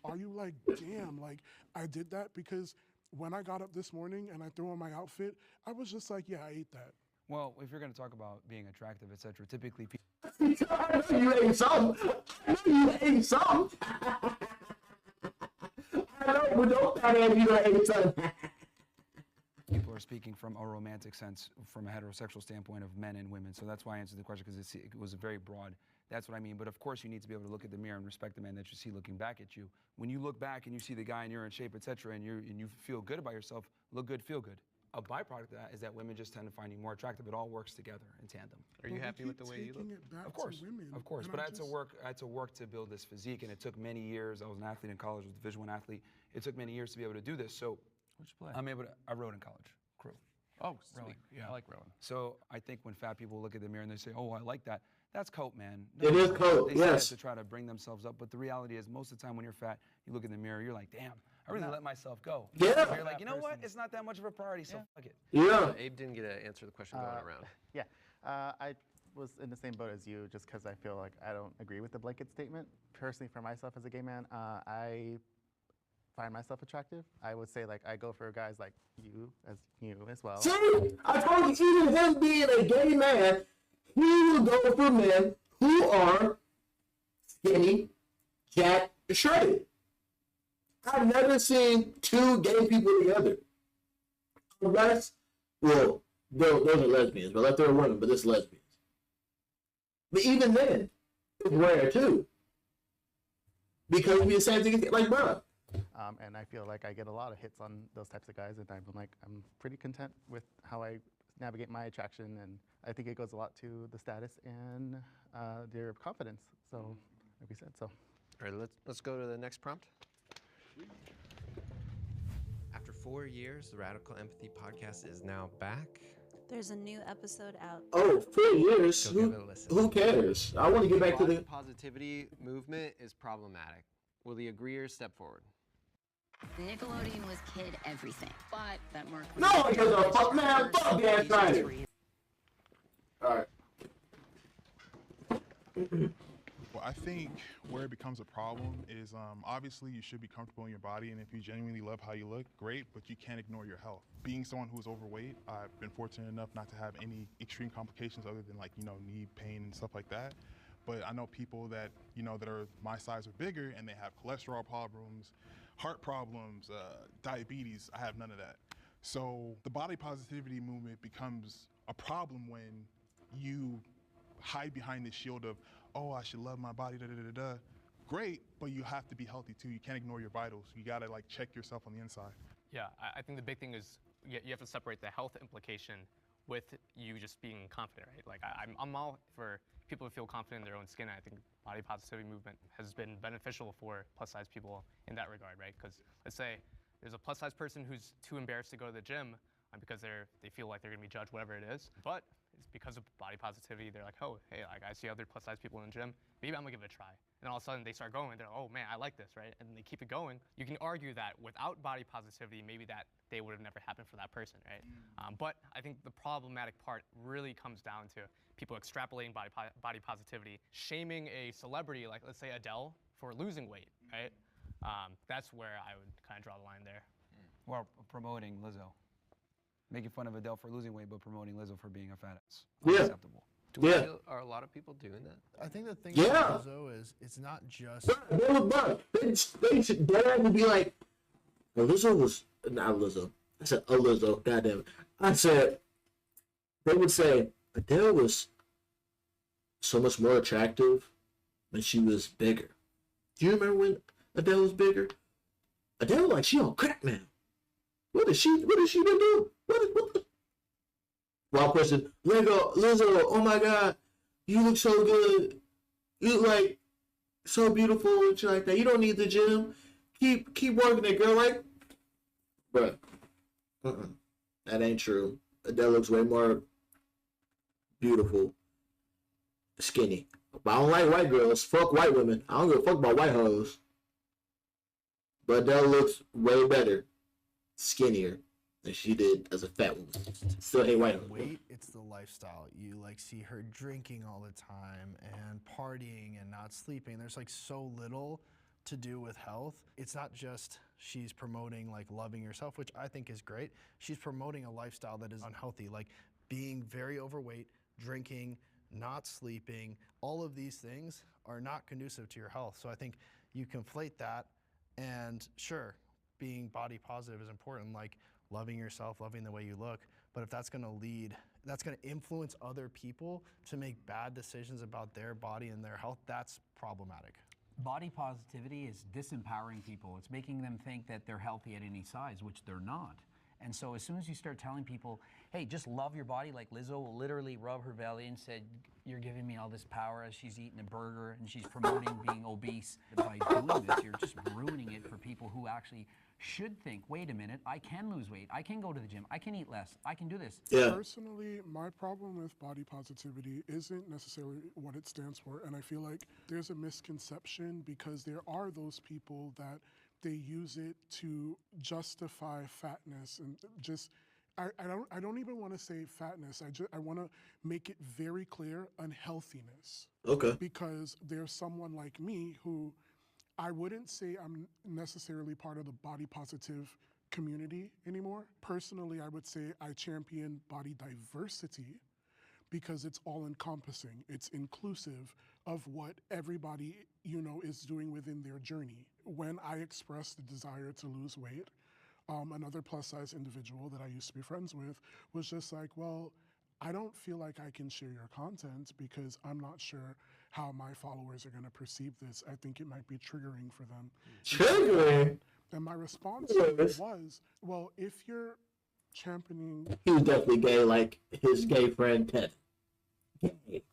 Are you like, damn, like, I did that? Because when I got up this morning and I threw on my outfit, I was just like, yeah, I ate that. Well, if you're going to talk about being attractive, etc., typically people... I know you ate some. I know, but don't fat ass you ate some. People are speaking from a romantic sense, from a heterosexual standpoint of men and women. So that's why I answered the question, because it was very broad. That's what I mean. But of course, you need to be able to look at the mirror and respect the man that you see looking back at you. When you look back and you see the guy and you're in shape, etc., and you feel good about yourself, look good, feel good. A byproduct of that is that women just tend to find you more attractive. It all works together in tandem. Are you happy with the way you look? Of course, of course. But I had to work to build this physique, and it took many years. I was an athlete in college, I was a Division I athlete. It took many years to be able to do this. So, what'd you play? I rowed in college. Crew. Oh, sweet. Rowing. Yeah, I like rowing. So I think when fat people look at the mirror and they say, "Oh, I like that," that's coat, man. It is coat. They say Yes. that to try to bring themselves up, but the reality is, most of the time when you're fat, you look in the mirror, you're like, "Damn, I really let myself go." Yeah. You're like, you know what? It's not that much of a priority, so fuck it. Yeah. Abe didn't get to answer the question going around. Yeah, I was in the same boat as you, just because I feel like I don't agree with the blanket statement. Personally, for myself as a gay man, I find myself attractive. I would say, like, I go for guys like you as well. See, I told you, even him being a gay man, he will go for men who are skinny, jacked, shredded. I've never seen two gay people together. Unless, well, those are lesbians, but if they're women, but it's lesbians. But even then, it's rare too. Because we the same thing, like, bro. And I feel like I get a lot of hits on those types of guys, and I'm pretty content with how I navigate my attraction, and I think it goes a lot to the status and their confidence. So, like we said, so. All right, let's go to the next prompt. After 4 years, the Radical Empathy podcast is now back. There's a new episode out. Oh, 4 years? Go give it a listen. Who cares? I want to get back to the positivity movement is problematic. Will the agreeers step forward? Nickelodeon was kid everything, but that Mark. No, because of fuck man, fuck Dan Snyder. All right. Well, I think where it becomes a problem is obviously you should be comfortable in your body, and if you genuinely love how you look, great, but you can't ignore your health. Being someone who is overweight, I've been fortunate enough not to have any extreme complications other than, like, you know, knee pain and stuff like that. But I know people that, you know, that are my size or bigger, and they have cholesterol problems, heart problems, diabetes. I have none of that. So the body positivity movement becomes a problem when you hide behind the shield of, oh, I should love my body, da da da da. Great, but you have to be healthy too. You can't ignore your vitals. You gotta like check yourself on the inside. Yeah, I think the big thing is you have to separate the health implication with you just being confident, right? Like I'm all for people to feel confident in their own skin. I think body positivity movement has been beneficial for plus size people in that regard, right? Because let's say there's a plus size person who's too embarrassed to go to the gym because they feel like they're gonna be judged, whatever it is. But it's because of body positivity. They're like, oh, hey, like I see other plus size people in the gym. Maybe I'm gonna give it a try. And all of a sudden they start going. They're like, oh man, I like this, right? And they keep it going. You can argue that without body positivity, maybe that day would have never happened for that person, right? But I think the problematic part really comes down to people extrapolating body positivity, shaming a celebrity like, let's say Adele, for losing weight, right? That's where I would kind of draw the line there. Or promoting Lizzo. Making fun of Adele for losing weight, but promoting Lizzo for being a fat ass. Yeah. Unacceptable. Are a lot of people doing that? I think the thing with Lizzo is it's not just. Dad would be like, Lizzo was not Lizzo. I said Lizzo. Goddamn it. I said they would say Adele was so much more attractive when she was bigger. Do you remember when Adele was bigger? Adele like she on crack now. What has she been doing? What? Wild question. Lizzo, oh my God, you look so good. You look like so beautiful and shit like that. You don't need the gym. Keep working it, girl. Like, bruh, that ain't true. Adele looks way more beautiful, skinny. But I don't like white girls. Fuck white women. I don't give a fuck about white hoes. But Adele looks way better, skinnier than she did as a fat woman. Still hate white hoes. Weight, it's the lifestyle. You like see her drinking all the time and partying and not sleeping. There's like so little to do with health. It's not just she's promoting like loving yourself, which I think is great. She's promoting a lifestyle that is unhealthy, like being very overweight, drinking, not sleeping. All of these things are not conducive to your health. So I think you conflate that, and sure, being body positive is important, like loving yourself, loving the way you look. But if that's gonna influence other people to make bad decisions about their body and their health, that's problematic. Body positivity is disempowering people. It's making them think that they're healthy at any size, which they're not. And so as soon as you start telling people, hey, just love your body, like Lizzo will literally rub her belly and said, you're giving me all this power as she's eating a burger and she's promoting being obese. By doing this, you're just ruining it for people who actually should think, wait a minute, I can lose weight, I can go to the gym, I can eat less, I can do this. Yeah. Personally, my problem with body positivity isn't necessarily what it stands for, and I feel like there's a misconception because there are those people that they use it to justify fatness and just I don't even want to say fatness. I want to make it very clear, unhealthiness. Okay. Because there's someone like me who I wouldn't say I'm necessarily part of the body positive community anymore. Personally, I would say I champion body diversity because it's all encompassing. It's inclusive of what everybody, is doing within their journey. When I expressed the desire to lose weight, another plus size individual that I used to be friends with was just like, well, I don't feel like I can share your content because I'm not sure how my followers are going to perceive this. I think it might be triggering for them. Triggering? And my response to it was, well, if you're championing... He was definitely gay, like his gay friend Ted. Gay.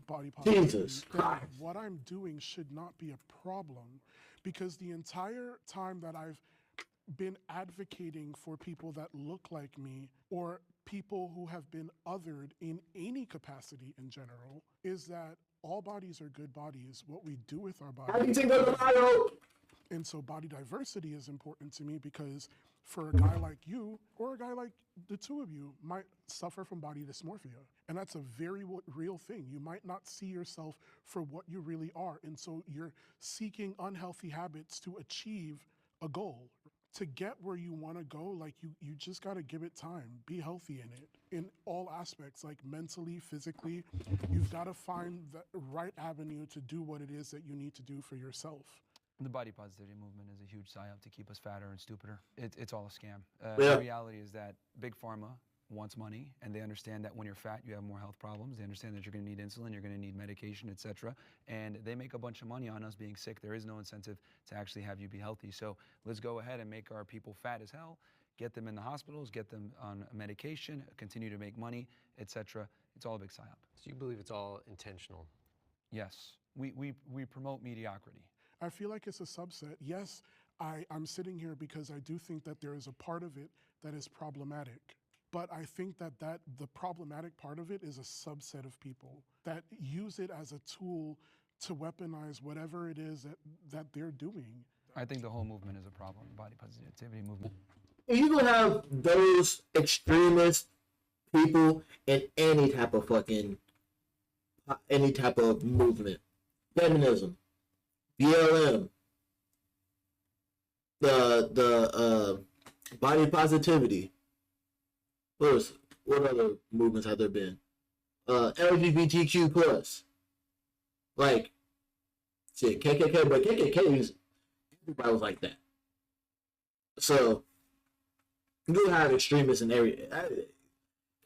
Body positivity, Jesus Christ. what I'm doing should not be a problem, because the entire time that I've been advocating for people that look like me or people who have been othered in any capacity in general is that all bodies are good bodies. What we do with our bodies And so body diversity is important to me because for a guy like you, or a guy like the two of you, might suffer from body dysmorphia. And that's a very real thing. You might not see yourself for what you really are. And so you're seeking unhealthy habits to achieve a goal. To get where you want to go, like you just got to give it time. Be healthy in it, in all aspects, like mentally, physically. You've got to find the right avenue to do what it is that you need to do for yourself. The body positivity movement is a huge psyop to keep us fatter and stupider. It's all a scam. Yeah. The reality is that Big Pharma wants money, and they understand that when you're fat, you have more health problems. They understand that you're going to need insulin, you're going to need medication, etc. And they make a bunch of money on us being sick. There is no incentive to actually have you be healthy. So let's go ahead and make our people fat as hell, get them in the hospitals, get them on medication, continue to make money, etc. It's all a big psyop. So you believe it's all intentional? Yes. We promote mediocrity. I feel like it's a subset. Yes, I'm sitting here because I do think that there is a part of it that is problematic. But I think that the problematic part of it is a subset of people that use it as a tool to weaponize whatever it is that they're doing. I think the whole movement is a problem, the body positivity movement. You're going to have those extremist people in any type of movement. Feminism, BLM, the body positivity. What other movements have there been? LGBTQ plus. Like, shit, KKK, but KKK everybody was like that. So, you do have extremists in every.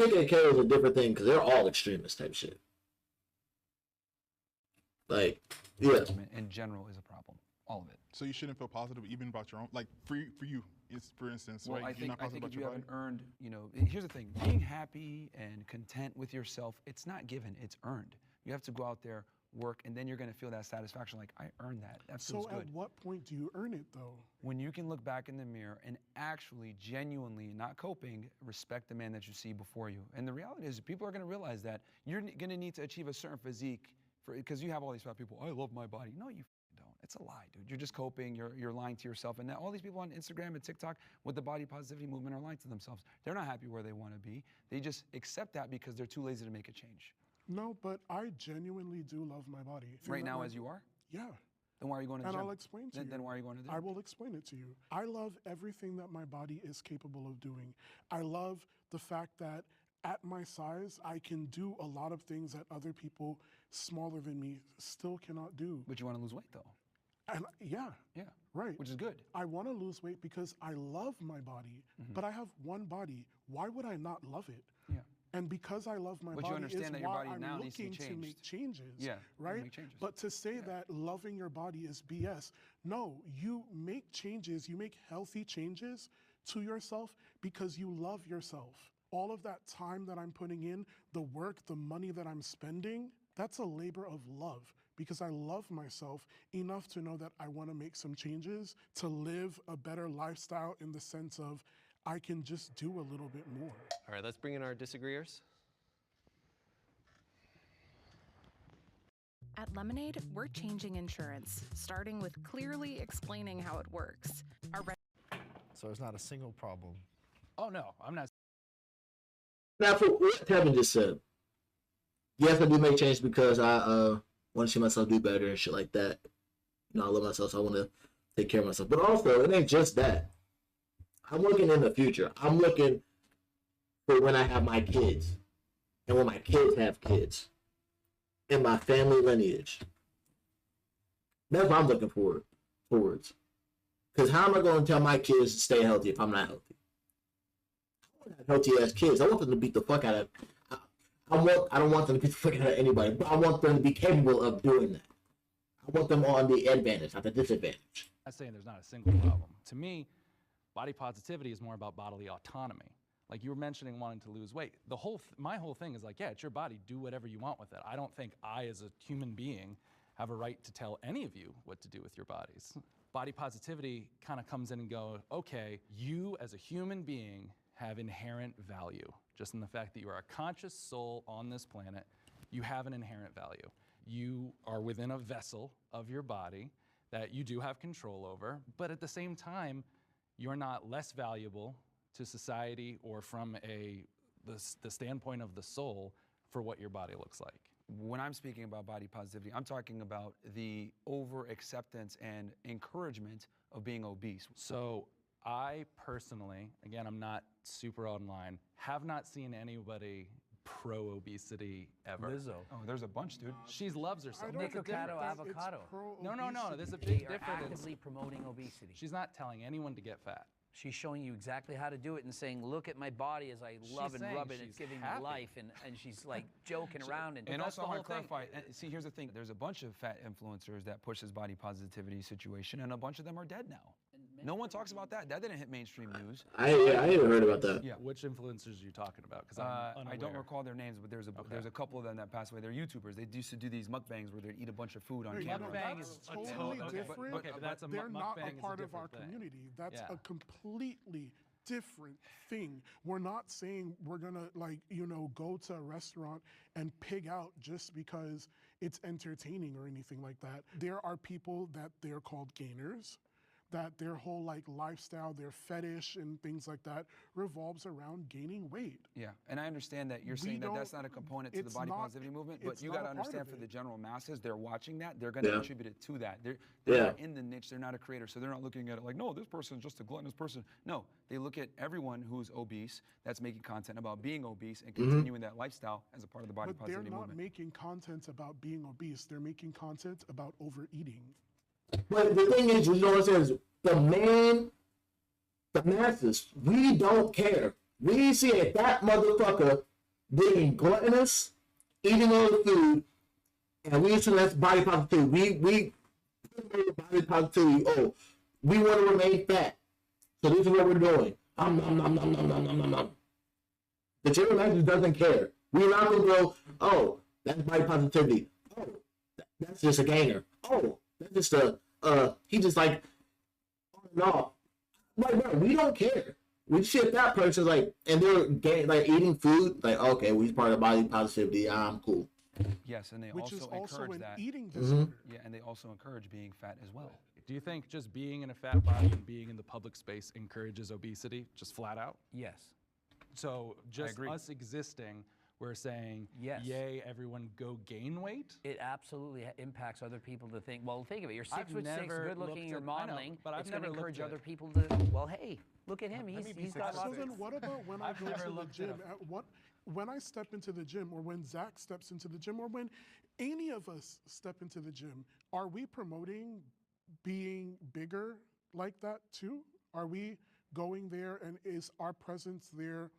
KKK is a different thing because they're all extremist type shit. Like, yeah. In general is a problem. All of it. So you shouldn't feel positive even about your own, like for you, for instance, well, right? I think if you haven't body? earned, here's the thing, being happy and content with yourself, it's not given, it's earned. You have to go out there, work, and then you're going to feel that satisfaction, like, I earned that. That feels So good. at what point do you earn it, though? When you can look back in the mirror and actually, genuinely, not coping, respect the man that you see before you. And the reality is, people are going to realize that you're going to need to achieve a certain physique, because you have all these fat people, I love my body. No, you don't. It's a lie, dude. You're just coping, you're lying to yourself. And now all these people on Instagram and TikTok with the body positivity movement are lying to themselves. They're not happy where they want to be. They just accept that because they're too lazy to make a change. No, but I genuinely do love my body. Right now as you are? Yeah. Then why are you going to the And gym? I'll explain to you. Then why are you going to the gym? I will explain it to you. I love everything that my body is capable of doing. I love the fact that at my size, I can do a lot of things that other people smaller than me still cannot do. But you want to lose weight, though. And yeah, right. Which is good. I want to lose weight because I love my body, but I have one body. Why would I not love it? Yeah. And because I love my But body you understand is that your why body I'm now needs to be looking to make changed. changes. Yeah, right. make changes. But to say that loving your body is BS, no, you make changes, you make healthy changes to yourself because you love yourself. All of that time that I'm putting in, the work, the money that I'm spending, that's a labor of love because I love myself enough to know that I want to make some changes to live a better lifestyle in the sense of I can just do a little bit more. All right, let's bring in our disagreeers. At Lemonade, we're changing insurance, starting with clearly explaining how it works. So it's not a single problem. Oh, no, I'm not. Now, for what Kevin just said, yes, I do make change because I want to see myself do better and shit like that. I love myself, so I want to take care of myself. But also, it ain't just that. I'm looking in the future. I'm looking for when I have my kids and when my kids have kids in my family lineage. That's what I'm looking towards. Because how am I going to tell my kids to stay healthy if I'm not healthy? Healthy ass kids. I want them to beat the fuck out of. I don't want them to beat the fuck out of anybody, but I want them to be capable of doing that. I want them on the advantage, not the disadvantage. I'm not saying there's not a single problem. To me, body positivity is more about bodily autonomy. Like you were mentioning wanting to lose weight. My whole thing is like, yeah, it's your body. Do whatever you want with it. I don't think I, as a human being, have a right to tell any of you what to do with your bodies. Body positivity kind of comes in and goes, okay, you as a human being have inherent value. Just in the fact that you are a conscious soul on this planet, you have an inherent value. You are within a vessel of your body that you do have control over, but at the same time, you're not less valuable to society or from the standpoint of the soul for what your body looks like. When I'm speaking about body positivity, I'm talking about the over-acceptance and encouragement of being obese. So I personally, again, I'm not super online, have not seen anybody pro-obesity ever. Lizzo. Oh, there's a bunch, dude. She loves herself. Avocado, avocado. No, there's a They big are difference. actively promoting obesity. She's not telling anyone to get fat. She's showing you exactly how to do it and saying, look at my body as I love and rub it. It's giving me life. And she's like joking around. And also, I want to clarify, see, here's the thing. There's a bunch of fat influencers that push this body positivity situation, and a bunch of them are dead now. No one talks about that. That didn't hit mainstream news. I haven't heard about that. Yeah. Which influencers are you talking about? Because I don't recall their names, but there's a couple of them that passed away. They're YouTubers. They used to do these mukbangs where they'd eat a bunch of food on camera. Mukbang is totally different. Okay, but that's they're not mukbang a part is of our different thing. community. That's Yeah. a completely different thing. We're not saying we're gonna go to a restaurant and pig out just because it's entertaining or anything like that. There are people that they're called gainers, that their whole lifestyle, their fetish and things like that revolves around gaining weight. Yeah, and I understand that you're saying that that's not a component to the body positivity movement, but you got to understand for the general masses, they're watching that, they're going to attribute it to that. They're not in the niche, they're not a creator, so they're not looking at it like, no, this person's just a gluttonous person. No, they look at everyone who's obese that's making content about being obese and continuing that lifestyle as a part of the body positivity movement. But they're not making content about being obese, they're making content about overeating. But the thing is, you know what I'm saying? The masses, we don't care. We see a fat motherfucker being gluttonous, eating all the food, and we assume that's body positivity. We body positivity. Oh, we want to remain fat, so this is what we're doing. The general masses doesn't care. We're not gonna go, oh, that's body positivity. Oh, that's just a gainer. Oh, that's just he just like, no. Like, bro, we don't care. We see if that person's like, and they're eating food, like, okay, we're part of body positivity, I'm cool. Yes, and they Which also is also encourage an that. eating disorder. Yeah, and they also encourage being fat as well. Do you think just being in a fat body and being in the public space encourages obesity, just flat out? Yes. So just us existing, we're saying, yes. Yay, everyone go gain weight? It absolutely impacts other people to think, well, think of it, you're 6'6", good looking, you're modeling, but it's going to encourage other people to, well, hey, look at him, he's got lots of... So then what about when I go to the gym? When I step into the gym, or when Zach steps into the gym, or when any of us step into the gym, are we promoting being bigger like that too? Are we going there, and is our presence there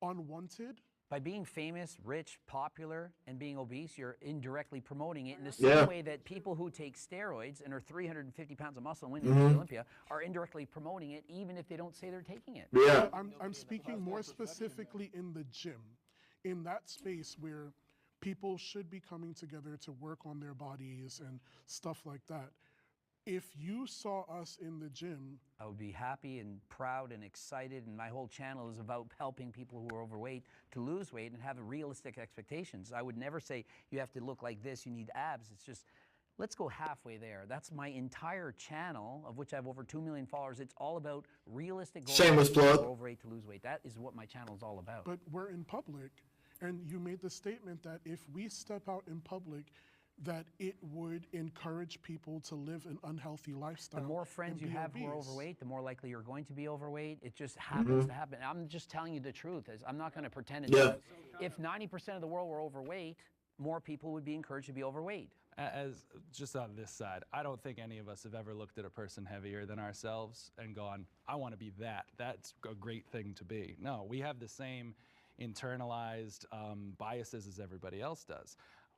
unwanted? By being famous, rich, popular, and being obese, you're indirectly promoting it in the same way that people who take steroids and are 350 pounds of muscle and win the Olympia are indirectly promoting it, even if they don't say they're taking it. Yeah. I'm speaking more specifically in the gym, in that space where people should be coming together to work on their bodies and stuff like that. If you saw us in the gym, I would be happy and proud and excited, and my whole channel is about helping people who are overweight to lose weight and have realistic expectations. I would never say you have to look like this, you need abs. It's just, let's go halfway there. That's my entire channel, of which I have over 2 million followers. It's all about realistic goals Shameless for people who plug. are overweight to lose weight. That is what my channel is all about. but we're in public, and you made the statement that if we step out in public, that it would encourage people to live an unhealthy lifestyle. The more friends and you be have who are obese. overweight, the more likely you're going to be overweight. It just happens to happen. I'm just telling you the truth. I'm not going to pretend it doesn't. If 90% of the world were overweight, more people would be encouraged to be overweight. As just on this side, I don't think any of us have ever looked at a person heavier than ourselves and gone, I want to be that. That's a great thing to be. No, we have the same internalized biases as everybody else does.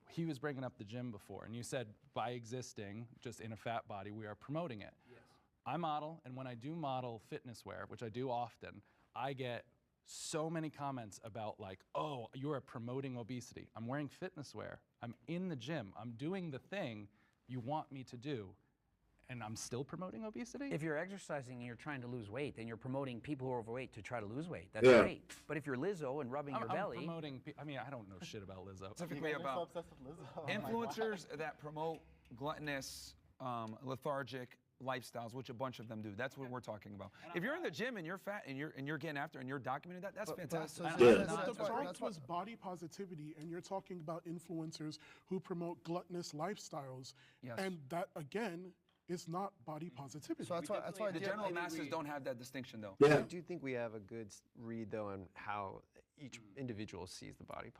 He was bringing up the gym before, and you said by existing just in a fat body, we are promoting it. Yes. I model, and when I do model fitness wear, which I do often, I get so many comments about like, oh, you are promoting obesity. I'm wearing fitness wear. I'm in the gym. I'm doing the thing you want me to do, and I'm still promoting obesity? If you're exercising and you're trying to lose weight, then you're promoting people who are overweight to try to lose weight. That's great. But if you're Lizzo and rubbing your belly... I'm promoting, I mean, I don't know shit about Lizzo. Specifically about influencers that promote gluttonous lethargic lifestyles, which a bunch of them do. That's what we're talking about. If you're in the gym and you're fat and you're getting after and you're documenting that, that's fantastic. But the prompt was body positivity, and you're talking about influencers who promote gluttonous lifestyles, and that again is not body positivity. So that's why the general masses don't have that distinction, though. I do think we have a good read, though, on how each individual sees the body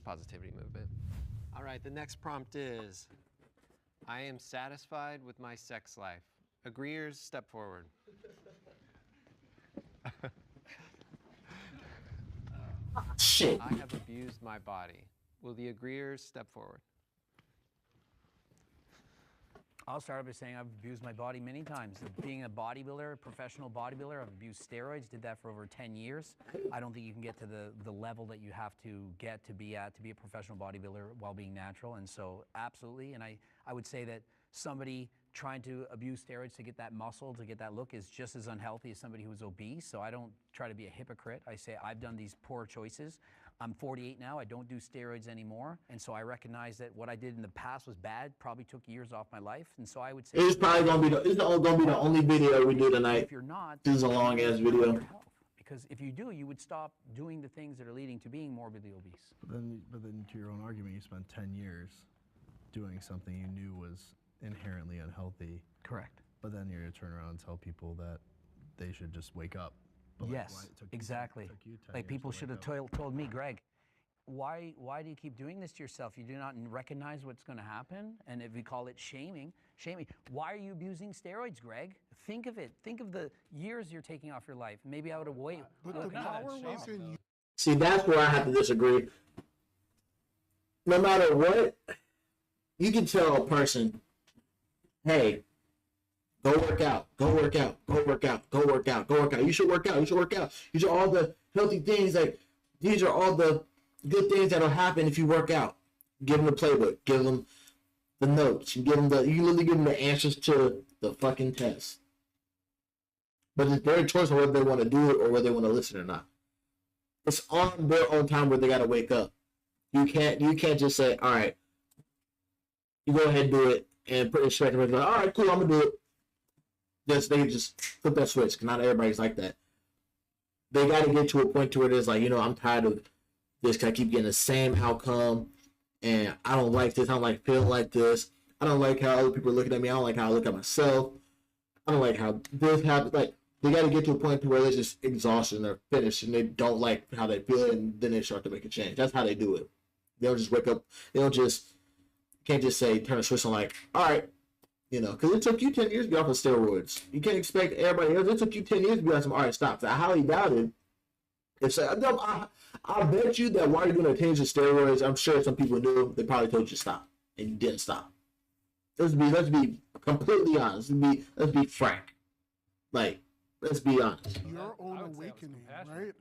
positivity movement. All right, the next prompt is, I am satisfied with my sex life. Agreeers, step forward. Shit. I have abused my body. Will the agreeers step forward? I'll start by saying I've abused my body many times. Being a bodybuilder, a professional bodybuilder, I've abused steroids, did that for over 10 years. I don't think you can get to the level that you have to get to be at to be a professional bodybuilder while being natural. And so absolutely, and I would say that somebody trying to abuse steroids to get that muscle, to get that look is just as unhealthy as somebody who's obese. So I don't try to be a hypocrite. I say I've done these poor choices. I'm 48 now, I don't do steroids anymore. And so I recognize that what I did in the past was bad, probably took years off my life. And so I would say— It's probably gonna be the only video we do tonight. If you're not— This is a long ass video. Because if you do, you would stop doing the things that are leading to being morbidly obese. But then to your own argument, you spent 10 years doing something you knew was inherently unhealthy. Correct. But then you're gonna turn around and tell people that they should just wake up. But yes, exactly. Like people should have told me, Greg, why do you keep doing this to yourself? You do not recognize what's going to happen, and if we call it shaming, why are you abusing steroids, Greg? Think of it. Think of the years you're taking off your life. Maybe I would have waited. But the power was in you. See, that's where I have to disagree. No matter what, you can tell a person, hey, go work out, go work out, go work out, go work out, go work out. You should work out, you should work out. These are all the healthy things, these are all the good things that'll happen if you work out. Give them the playbook, give them the notes, you literally give them the answers to the fucking test. But it's their choice on whether they want to do it or whether they want to listen or not. It's on their own time where they gotta wake up. You can't just say, all right, you go ahead and do it and put it straight away. All right, cool, I'm gonna do it. They just flip that switch, because not everybody's like that. They got to get to a point to where it's like, I'm tired of this, because I keep getting the same outcome, and I don't like this. I don't like feeling like this. I don't like how other people are looking at me. I don't like how I look at myself. I don't like how this happens. Like, they got to get to a point to where they're just exhausted and they're finished, and they don't like how they feel, and then they start to make a change. That's how they do it. They don't just wake up. They don't just, can't just say, turn a switch on like, all right, because it took you 10 years to be off of steroids. You can't expect everybody else. It took you 10 years to be on some, all right, stop. I highly doubt it. I bet you that while you're doing a change of steroids, I'm sure some people knew. They probably told you to stop, and you didn't stop. Let's be completely honest. Let's be frank. Like, let's be honest. Your own awakening, right?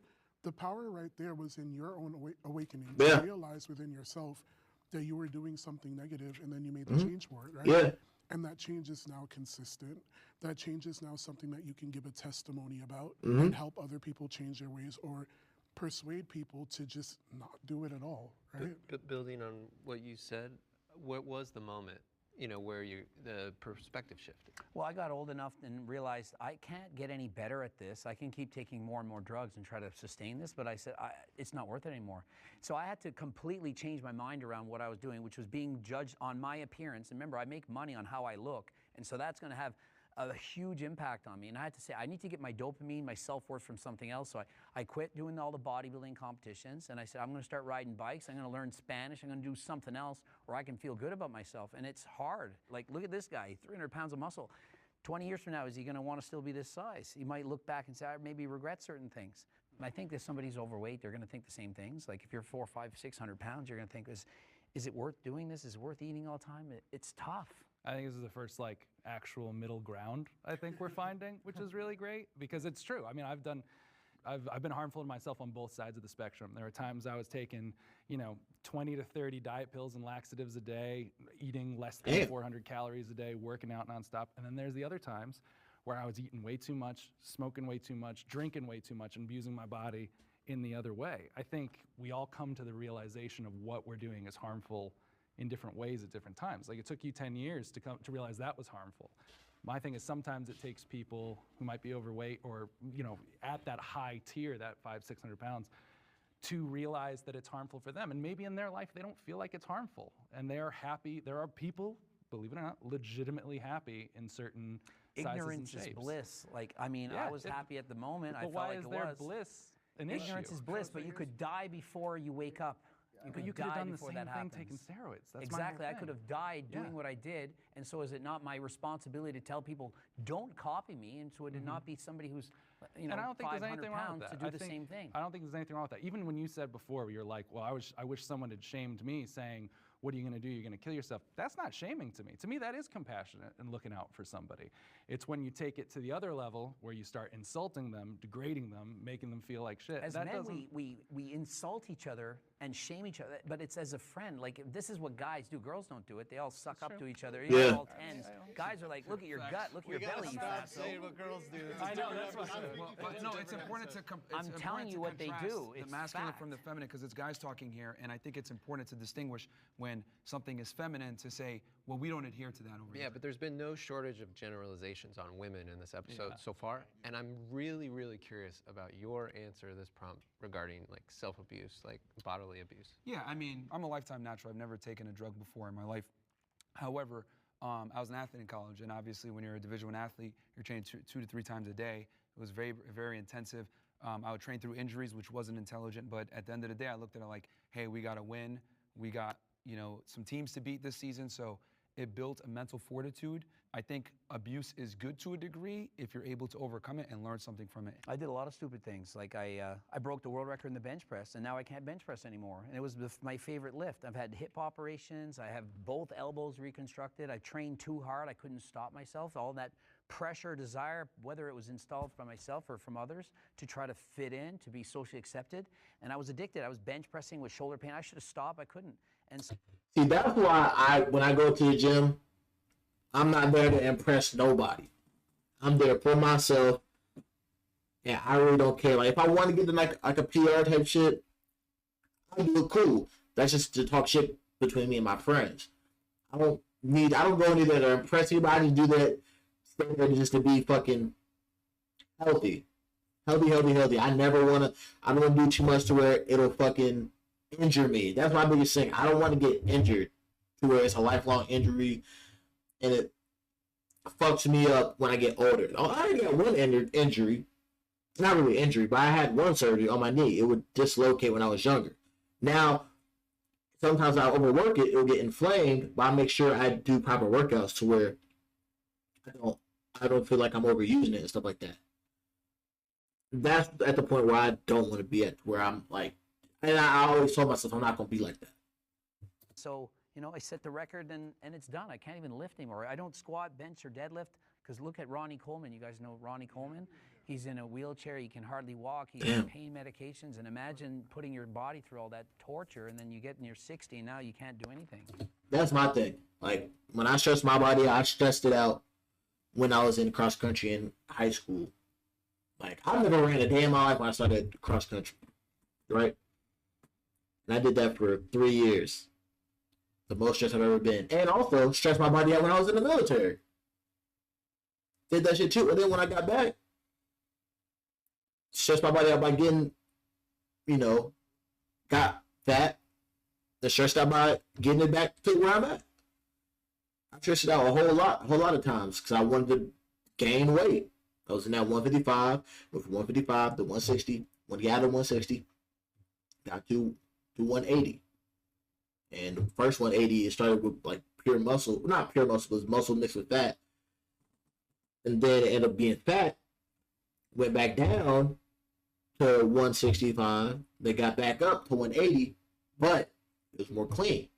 The power right there was in your own awakening. Yeah. To realize within yourself that you were doing something negative, and then you made the change for it, right? Yeah. And that change is now consistent. That change is now something that you can give a testimony about Mm-hmm. and help other people change their ways or persuade people to just not do it at all, right? Building on what you said, what was the moment, where the perspective shifted? Well, I got old enough and realized I can't get any better at this. I can keep taking more and more drugs and try to sustain this, but I said it's not worth it anymore. So I had to completely change my mind around what I was doing, which was being judged on my appearance. And remember, I make money on how I look, and so that's going to have a huge impact on me. And I had to say, I need to get my dopamine, my self-worth from something else. So I quit doing all the bodybuilding competitions, and I said, I'm going to start riding bikes. I'm going to learn Spanish. I'm going to do something else where I can feel good about myself. And it's hard. Like, look at this guy, 300 pounds of muscle. 20 years from now, is he going to want to still be this size? He might look back and say, I maybe regret certain things. And I think if somebody's overweight, they're going to think the same things. Like, if you're 400, 500, 600 pounds, you're going to think, is it worth doing this? Is it worth eating all the time? It's tough. I think this is the first actual middle ground I think we're finding, which is really great, because it's true. I mean, I've been harmful to myself on both sides of the spectrum. There were times I was taking, 20 to 30 diet pills and laxatives a day, eating less than 400 calories a day, working out nonstop. And then there's the other times where I was eating way too much, smoking way too much, drinking way too much, and abusing my body in the other way. I think we all come to the realization of what we're doing is harmful in different ways at different times. Like it took you 10 years to realize that was harmful. My thing is sometimes it takes people who might be overweight or, you know, at that high tier, that 500-600 pounds, to realize that it's harmful for them. And maybe in their life they don't feel like it's harmful. And they are happy. There are people, believe it or not, legitimately happy in certain Ignorance sizes and is shapes. bliss. Like, I mean, Yeah, I was happy at the moment. I But felt why like is it there was. bliss an Ignorance issue? is bliss, but you could die before you wake up. You could But you could have die done the before same that thing happens. taking steroids. That's Exactly. my I whole could thing. have died doing Yeah. what I did, and so is it not my responsibility to tell people, don't copy me, and so it did not be somebody who's, you know, And I don't think there's 500 anything wrong pounds with to that. do I the think- same thing. I don't think there's anything wrong with that. Even when you said before, where you're like, well, I wish someone had shamed me saying, what are you going to do? You're going to kill yourself. That's not shaming to me. To me, that is compassionate and looking out for somebody. It's when you take it to the other level where you start insulting them, degrading them, making them feel like shit. As that men, doesn't... we insult each other and shame each other, but it's as a friend. Like, this is what guys do. Girls don't do it. They all suck up to each other. Yeah. They're all tens. Guys are like, look at your gut, look at your belly, you fat saying what girls do. I know, that's what no, it's important to I'm telling you what they do. The It's masculine fact. from the feminine, because it's guys talking here, and I think it's important to distinguish when something is feminine to say, well, we don't adhere to that over here. Yeah, but there's been no shortage of generalizations on women in this episode so far, and I'm really, really curious about your answer to this prompt regarding like self-abuse, like bodily abuse. Yeah, I mean, I'm a lifetime natural. I've never taken a drug before in my life. However, I was an athlete in college, and obviously when you're a Division I athlete, you're trained 2 to 3 times a day. It was very, very intensive. I would train through injuries, which wasn't intelligent, but at the end of the day, I looked at it like, hey, we got to win. We got, you know, some teams to beat this season, so it built a mental fortitude. I think abuse is good to a degree if you're able to overcome it and learn something from it. I did a lot of stupid things. Like I broke the world record in the bench press, and now I can't bench press anymore. And it was my favorite lift. I've had hip operations. I have both elbows reconstructed. I trained too hard. I couldn't stop myself. All that pressure, desire, whether it was installed by myself or from others, to try to fit in, to be socially accepted. And I was addicted. I was bench pressing with shoulder pain. I should have stopped. I couldn't. And so, See, that's why when I go to the gym, I'm not there to impress nobody. I'm there for myself, and I really don't care. Like, if I want to get to like a PR type shit, I'll do it cool. That's just to talk shit between me and my friends. I don't go in there to impress anybody. I just do that stay there just to be fucking healthy. I never want to, I don't want to do too much to where it'll fucking injure me. That's my biggest thing. I don't want to get injured to where it's a lifelong injury and it fucks me up when I get older. I already got one injury. Not really injury, but I had one surgery on my knee. It would dislocate when I was younger. Now, sometimes I overwork it, it'll get inflamed, but I make sure I do proper workouts to where I don't feel like I'm overusing it and stuff like that. That's at the point where I don't want to be at, where I'm like, and I always told myself I'm not going to be like that. So, you know, I set the record and it's done. I can't even lift anymore. I don't squat, bench, or deadlift, because look at Ronnie Coleman. You guys know Ronnie Coleman? He's in a wheelchair. He can hardly walk. He's on pain medications. And imagine putting your body through all that torture, and then you get in your 60 and now you can't do anything. That's my thing. Like, when I stress my body, I stressed it out when I was in cross country in high school. Like, I never ran a day in my life when I started cross country, right? And I did that for 3 years. The most stress I've ever been. And also stressed my body out when I was in the military. Did that shit too. And then when I got back, stressed my body out by getting, got fat. Then stressed out by getting it back to where I'm at. I stressed it out a whole lot of times because I wanted to gain weight. I was in that 155, went from 155 to 160. When I got to 160, got to 180. And the first 180, it started with like pure muscle. Not pure muscle, it was muscle mixed with fat. And then it ended up being fat. Went back down to 165. They got back up to 180, but it was more clean.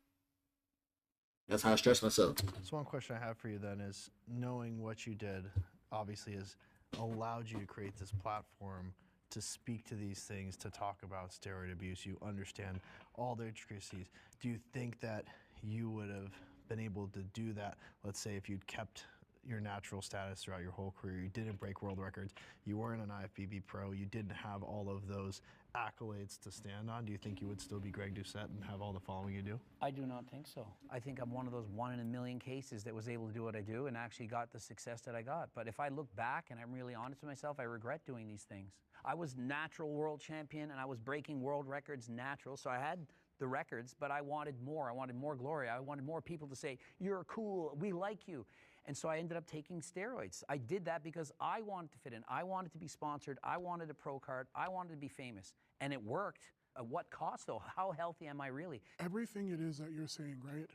That's how I stressed myself. So one question I have for you then is, knowing what you did obviously has allowed you to create this platform to speak to these things, to talk about steroid abuse. You understand all the intricacies. Do you think that you would have been able to do that, let's say, if you'd kept your natural status throughout your whole career. You didn't break world records. You weren't an IFBB pro. You didn't have all of those accolades to stand on. Do you think you would still be Greg Doucette and have all the following you do? I do not think so. I think I'm one of those 1 in a million cases that was able to do what I do and actually got the success that I got. But if I look back and I'm really honest with myself, I regret doing these things. I was natural world champion and I was breaking world records natural, so I had the records, but I wanted more. I wanted more glory. I wanted more people to say, you're cool, we like you. And so I ended up taking steroids. I did that because I wanted to fit in. I wanted to be sponsored. I wanted a pro card. I wanted to be famous. And it worked. At what cost, though? How healthy am I really? Everything it is that you're saying, right?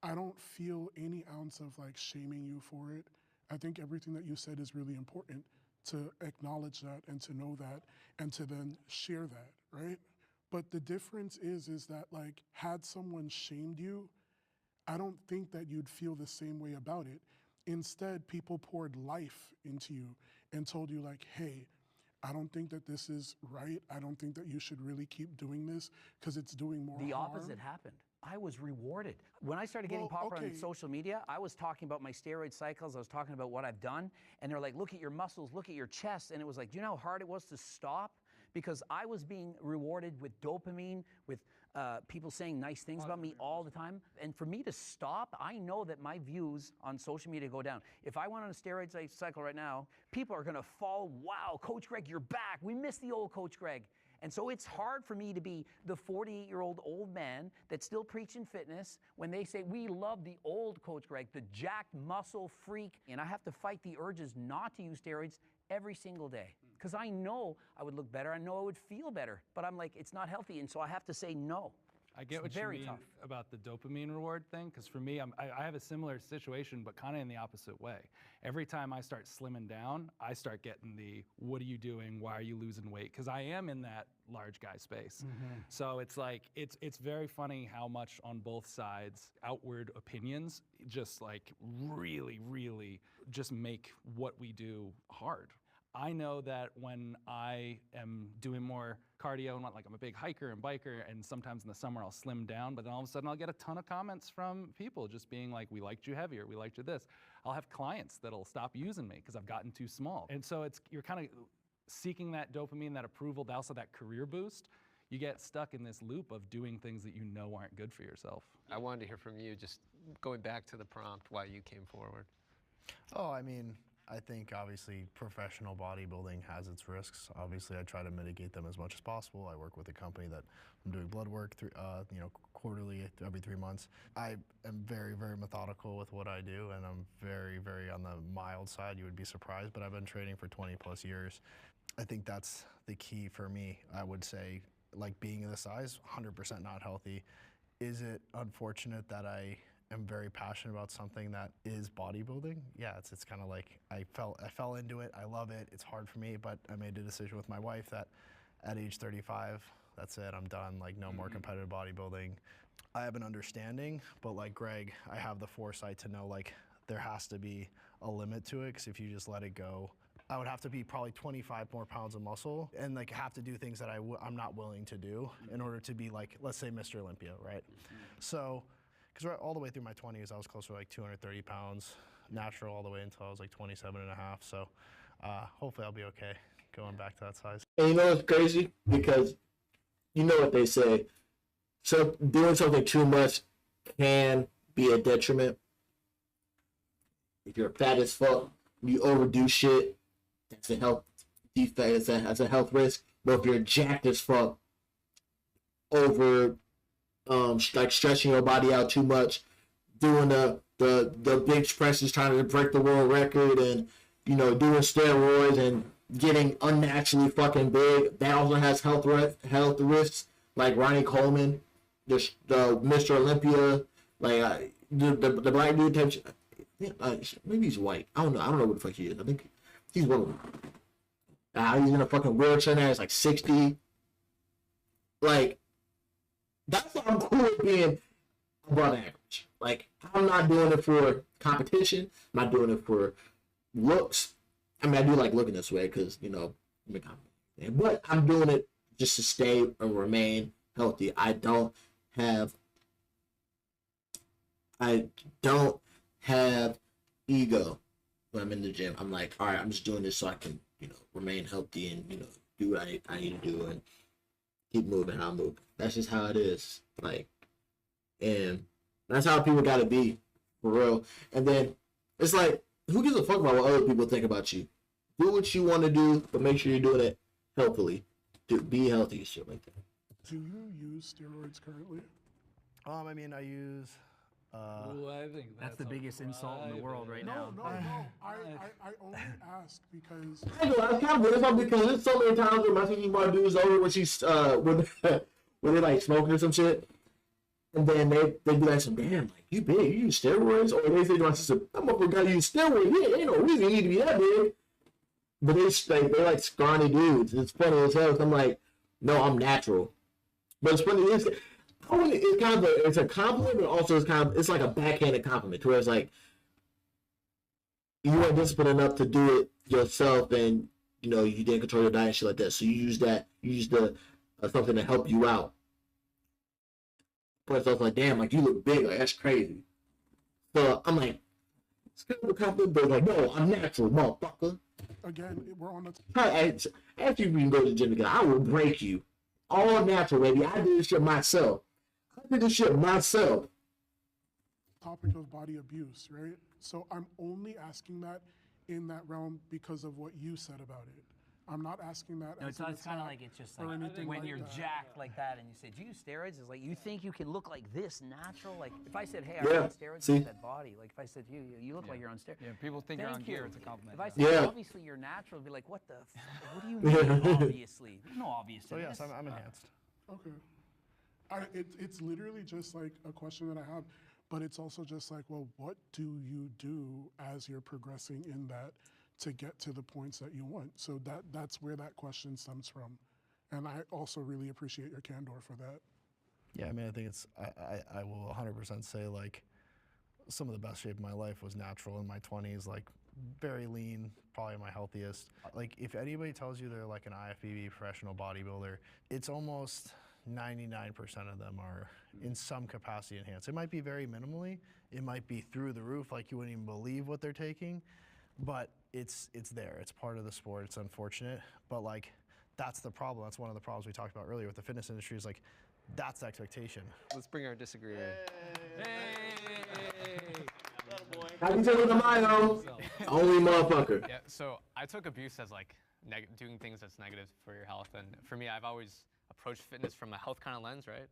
I don't feel any ounce of like shaming you for it. I think everything that you said is really important, to acknowledge that and to know that and to then share that, right? But the difference is that like, had someone shamed you, I don't think that you'd feel the same way about it. Instead, people poured life into you and told you like, hey, I don't think that this is right. I don't think that you should really keep doing this because it's doing more harm. The opposite happened. I was rewarded. When I started getting popular on social media, I was talking about my steroid cycles. I was talking about what I've done. And they're like, look at your muscles, look at your chest. And it was like, do you know how hard it was to stop? Because I was being rewarded with dopamine, with people saying nice things about me all the time. And for me to stop, I know that my views on social media go down. If I went on a steroid cycle right now, people are gonna fall, wow, Coach Greg, you're back. We miss the old Coach Greg. And so it's hard for me to be the 48-year-old old man that's still preaching fitness when they say, we love the old Coach Greg, the jacked muscle freak. And I have to fight the urges not to use steroids every single day. Because I know I would look better, I know I would feel better, but I'm like, it's not healthy, and so I have to say no. I get what you mean about the dopamine reward thing, because for me, I have a similar situation, but kind of in the opposite way. Every time I start slimming down, I start getting the, what are you doing? Why are you losing weight? Because I am in that large guy space. So it's like, it's very funny how much on both sides, outward opinions just like really, really just make what we do hard. I know that when I am doing more cardio and like I'm a big hiker and biker, and sometimes in the summer I'll slim down, but then all of a sudden I'll get a ton of comments from people just being like, we liked you heavier, we liked you this. I'll have clients that'll stop using me because I've gotten too small. And so you're kind of seeking that dopamine, that approval, also that career boost. You get stuck in this loop of doing things that you know aren't good for yourself. I wanted to hear from you, just going back to the prompt, why you came forward. Oh, I mean, I think obviously professional bodybuilding has its risks. Obviously, I try to mitigate them as much as possible. I work with a company that I'm doing blood work quarterly, every 3 months. I am very, very methodical with what I do, and I'm very, very on the mild side. You would be surprised, but I've been training for 20 plus years. I think that's the key for me. I would say, like, being this size, 100% not healthy. Is it unfortunate that I am very passionate about something that is bodybuilding? Yeah, it's kind of like I fell into it. I love it. It's hard for me, but I made a decision with my wife that at age 35, that's it. I'm done. Like, no more competitive bodybuilding. I have an understanding, but like Greg, I have the foresight to know like there has to be a limit to it, because if you just let it go, I would have to be probably 25 more pounds of muscle and like have to do things that I'm not willing to do in order to be like, let's say, Mr. Olympia, right? So, because all the way through my 20s, I was closer to like 230 pounds, natural all the way until I was like 27 and a half. So hopefully I'll be okay going back to that size. And you know what's crazy? Because you know what they say. So doing something too much can be a detriment. If you're fat as fuck, you overdo shit, that's a health defect, that's a health risk. But if you're jacked as fuck, over like stretching your body out too much, doing the bench presses, trying to break the world record, and doing steroids and getting unnaturally fucking big, that also has health risks. Like Ronnie Coleman, the Mr. Olympia, like the black dude type. Maybe he's white. I don't know what the fuck he is. I think he's one of them. He's in a fucking wheelchair now. He's like 60. Like, that's why I'm cool with being above average. Like, I'm not doing it for competition. I'm not doing it for looks. I mean, I do like looking this way because, but I'm doing it just to stay and remain healthy. I don't have ego. when I'm in the gym, I'm like, all right, I'm just doing this so I can, remain healthy and, do what I need to do and keep moving how I move. That's just how it is. Like, and that's how people got to be, for real. And then it's like, who gives a fuck about what other people think about you? Do what you want to do, but make sure you're doing it healthily. Be healthy and shit like that. Do you use steroids currently? I mean, I use. Ooh, I think that's the biggest insult in the world right now. No. I only ask because. I know, I kind of it's because there's so many times where my sister want to do is over when she's when they like smoking or some shit, and then they be like, "Some damn, like you big, you use steroids," or they say to my sister, "I'm gonna gotta use steroids. Yeah, ain't no reason you need to be that big." But they're like scrawny dudes. It's funny as hell. I'm like, no, I'm natural. But it's funny. It's kind of it's a compliment, but also it's like a backhanded compliment. Where it's like you weren't disciplined enough to do it yourself, and you didn't control your diet and shit like that. So you use the something to help you out. But it's also like, damn, like you look big, like that's crazy. So I'm like, it's kind of a compliment, but like, no, I'm natural, motherfucker. Again, we're on the. After you can go to the gym together, I will break you. All natural, baby. I did this shit myself. Topic of body abuse, right? So I'm only asking that in that realm because of what you said about it. I'm not asking that. No, as it's kind of like it's just like when you're jacked like that and you say, "Do you use steroids?" It's like you think you can look like this natural. Like if I said, "Hey, I'm on steroids," you said body. Like if I said, "You look like you're on steroids." Yeah, people think you're on gear. It's a compliment. If I said, "Obviously you're natural," it'd be like, "What the? What do you mean? Obviously, there's no obvious." So yes, I'm enhanced. Okay. It's literally just like a question that I have, but it's also just like, well, what do you do as you're progressing in that to get to the points that you want? So that's where that question stems from. And I also really appreciate your candor for that. Yeah, I mean, I think I will 100% say like some of the best shape of my life was natural in my 20s, like very lean, probably my healthiest. Like if anybody tells you they're like an IFBB professional bodybuilder, it's almost 99% of them are in some capacity enhanced. It might be very minimally, it might be through the roof, like you wouldn't even believe what they're taking, but it's there. It's part of the sport. It's unfortunate, but like that's the problem. That's one of the problems we talked about earlier with the fitness industry is like that's the expectation. Let's bring our disagreeer. How you doing tomorrow? Only motherfucker. Yeah, so I took abuse as like doing things that's negative for your health, and for me, I've always approached fitness from a health kind of lens, right?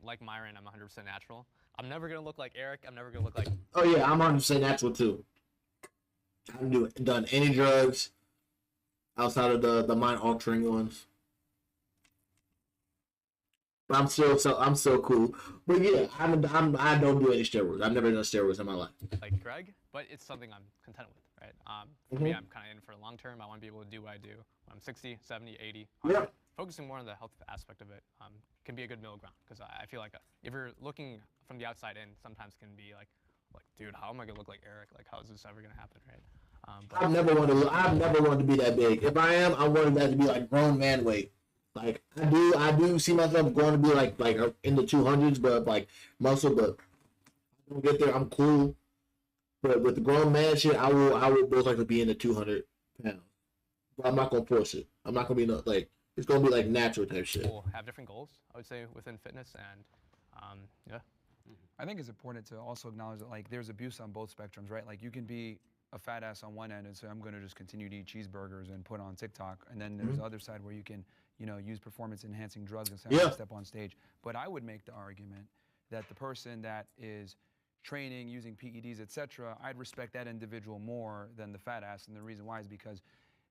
Like Myron, I'm 100% natural. I'm never gonna look like Eric. I'm never gonna look like. Oh yeah, I'm 100% natural too. I haven't done any drugs outside of the mind altering ones. But I'm still cool. But yeah, I don't do any steroids. I've never done steroids in my life. Like Greg, but it's something I'm content with, right? For me, I'm kind of in for the long term. I want to be able to do what I do when I'm 60, 70, 80, 100. Yeah. Focusing more on the health aspect of it can be a good middle ground, because I feel like if you're looking from the outside in, sometimes can be like, dude, how am I gonna look like Eric? Like, how is this ever gonna happen, right? I've never wanted to be that big. If I am, I wanted that to be like grown man weight. Like I do see myself going to be like in the 200s, but like muscle. But I don't get there. I'm cool. But with the grown man shit, I will most likely be in the 200 pounds. But I'm not gonna force it. I'm not gonna be like it's gonna be like natural type shit. We'll have different goals, I would say, within fitness, and yeah. I think it's important to also acknowledge that like there's abuse on both spectrums, right? Like you can be a fat ass on one end and say I'm going to just continue to eat cheeseburgers and put on TikTok, and then there's the other side where you can use performance enhancing drugs and step on stage. But I would make the argument that the person that is training using PEDs, etc., I'd respect that individual more than the fat ass, and the reason why is because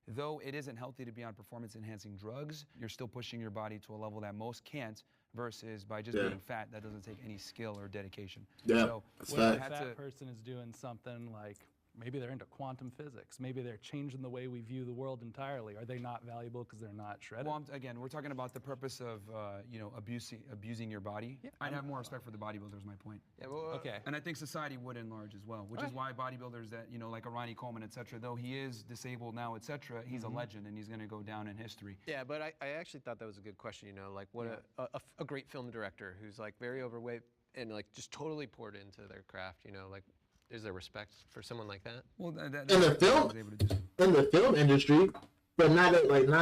though it isn't healthy to be on performance enhancing drugs, you're still pushing your body to a level that most can't, versus by just being fat, that doesn't take any skill or dedication. Yeah, so when a fat person is doing something like, maybe they're into quantum physics, maybe they're changing the way we view the world entirely, are they not valuable because they're not shredded? Well, again, we're talking about the purpose of abusing your body. Yeah, I'd have more respect for the bodybuilders, my point. Yeah, well, okay. And I think society would in large as well, which is why bodybuilders that, like a Ronnie Coleman, et cetera, though he is disabled now, et cetera, he's a legend and he's going to go down in history. Yeah, but I actually thought that was a good question, like what a great film director who's like very overweight and like just totally poured into their craft, like There's a respect for someone like that. Well, that's in the what I film, was able to do. in the film industry, but not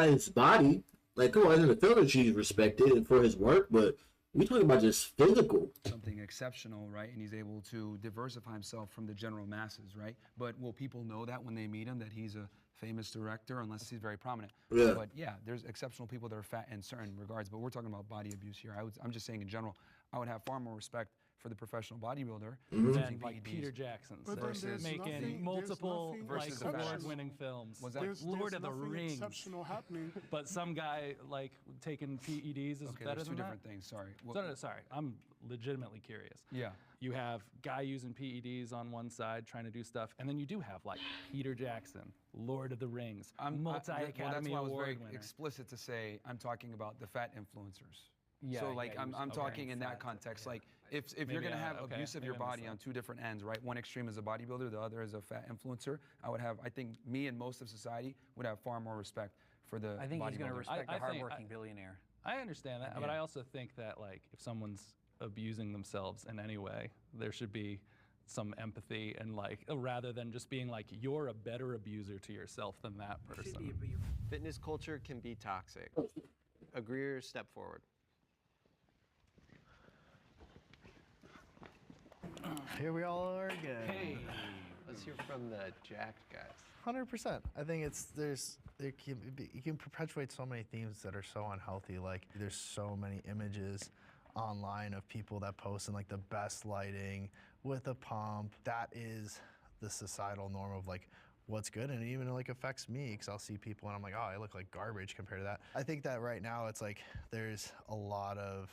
his body. Like, come on, in the film industry, he's respected for his work, but we talking about just physical. Something exceptional, right? And he's able to diversify himself from the general masses, right? But will people know that when they meet him, that he's a famous director, unless he's very prominent? Yeah. But yeah, there's exceptional people that are fat in certain regards, but we're talking about body abuse here. I'm just saying in general, I would have far more respect for the professional bodybuilder than like Peter Jackson But then versus there's making nothing- multiple there's like nothing award-winning films. Was that- Like There's Lord of the nothing Rings. exceptional happening. But some guy like taking PEDs is Okay, better there's than two that? different things. Sorry. No, sorry. I'm legitimately curious. Yeah. You have guy using PEDs on one side trying to do stuff, and then you do have like Peter Jackson, Lord of the Rings, multi-Academy well, that's why I was Award very winner. explicit to say I'm talking about the fat influencers. Yeah, So like yeah, I'm okay. talking in that Fat, context. yeah. Like if you're Maybe gonna have okay, abuse of maybe your I body missed on that. two different ends, right? One extreme is a bodybuilder, the other is a fat influencer. I think me and most of society would have far more respect for the I think he's going to bodybuilders. respect I a think- hardworking billionaire. I understand that, but I also think that like if someone's abusing themselves in any way, there should be some empathy and like rather than just being like you're a better abuser to yourself than that person. Fitness culture can be toxic. Agree or step forward? Here we all are again. Hey, let's hear from the jacked guys. 100%. I think you can perpetuate so many themes that are so unhealthy. Like there's so many images online of people that post in like the best lighting with a pump. That is the societal norm of like what's good, and it even like affects me because I'll see people and I'm like, oh, I look like garbage compared to that. I think that right now it's like there's a lot of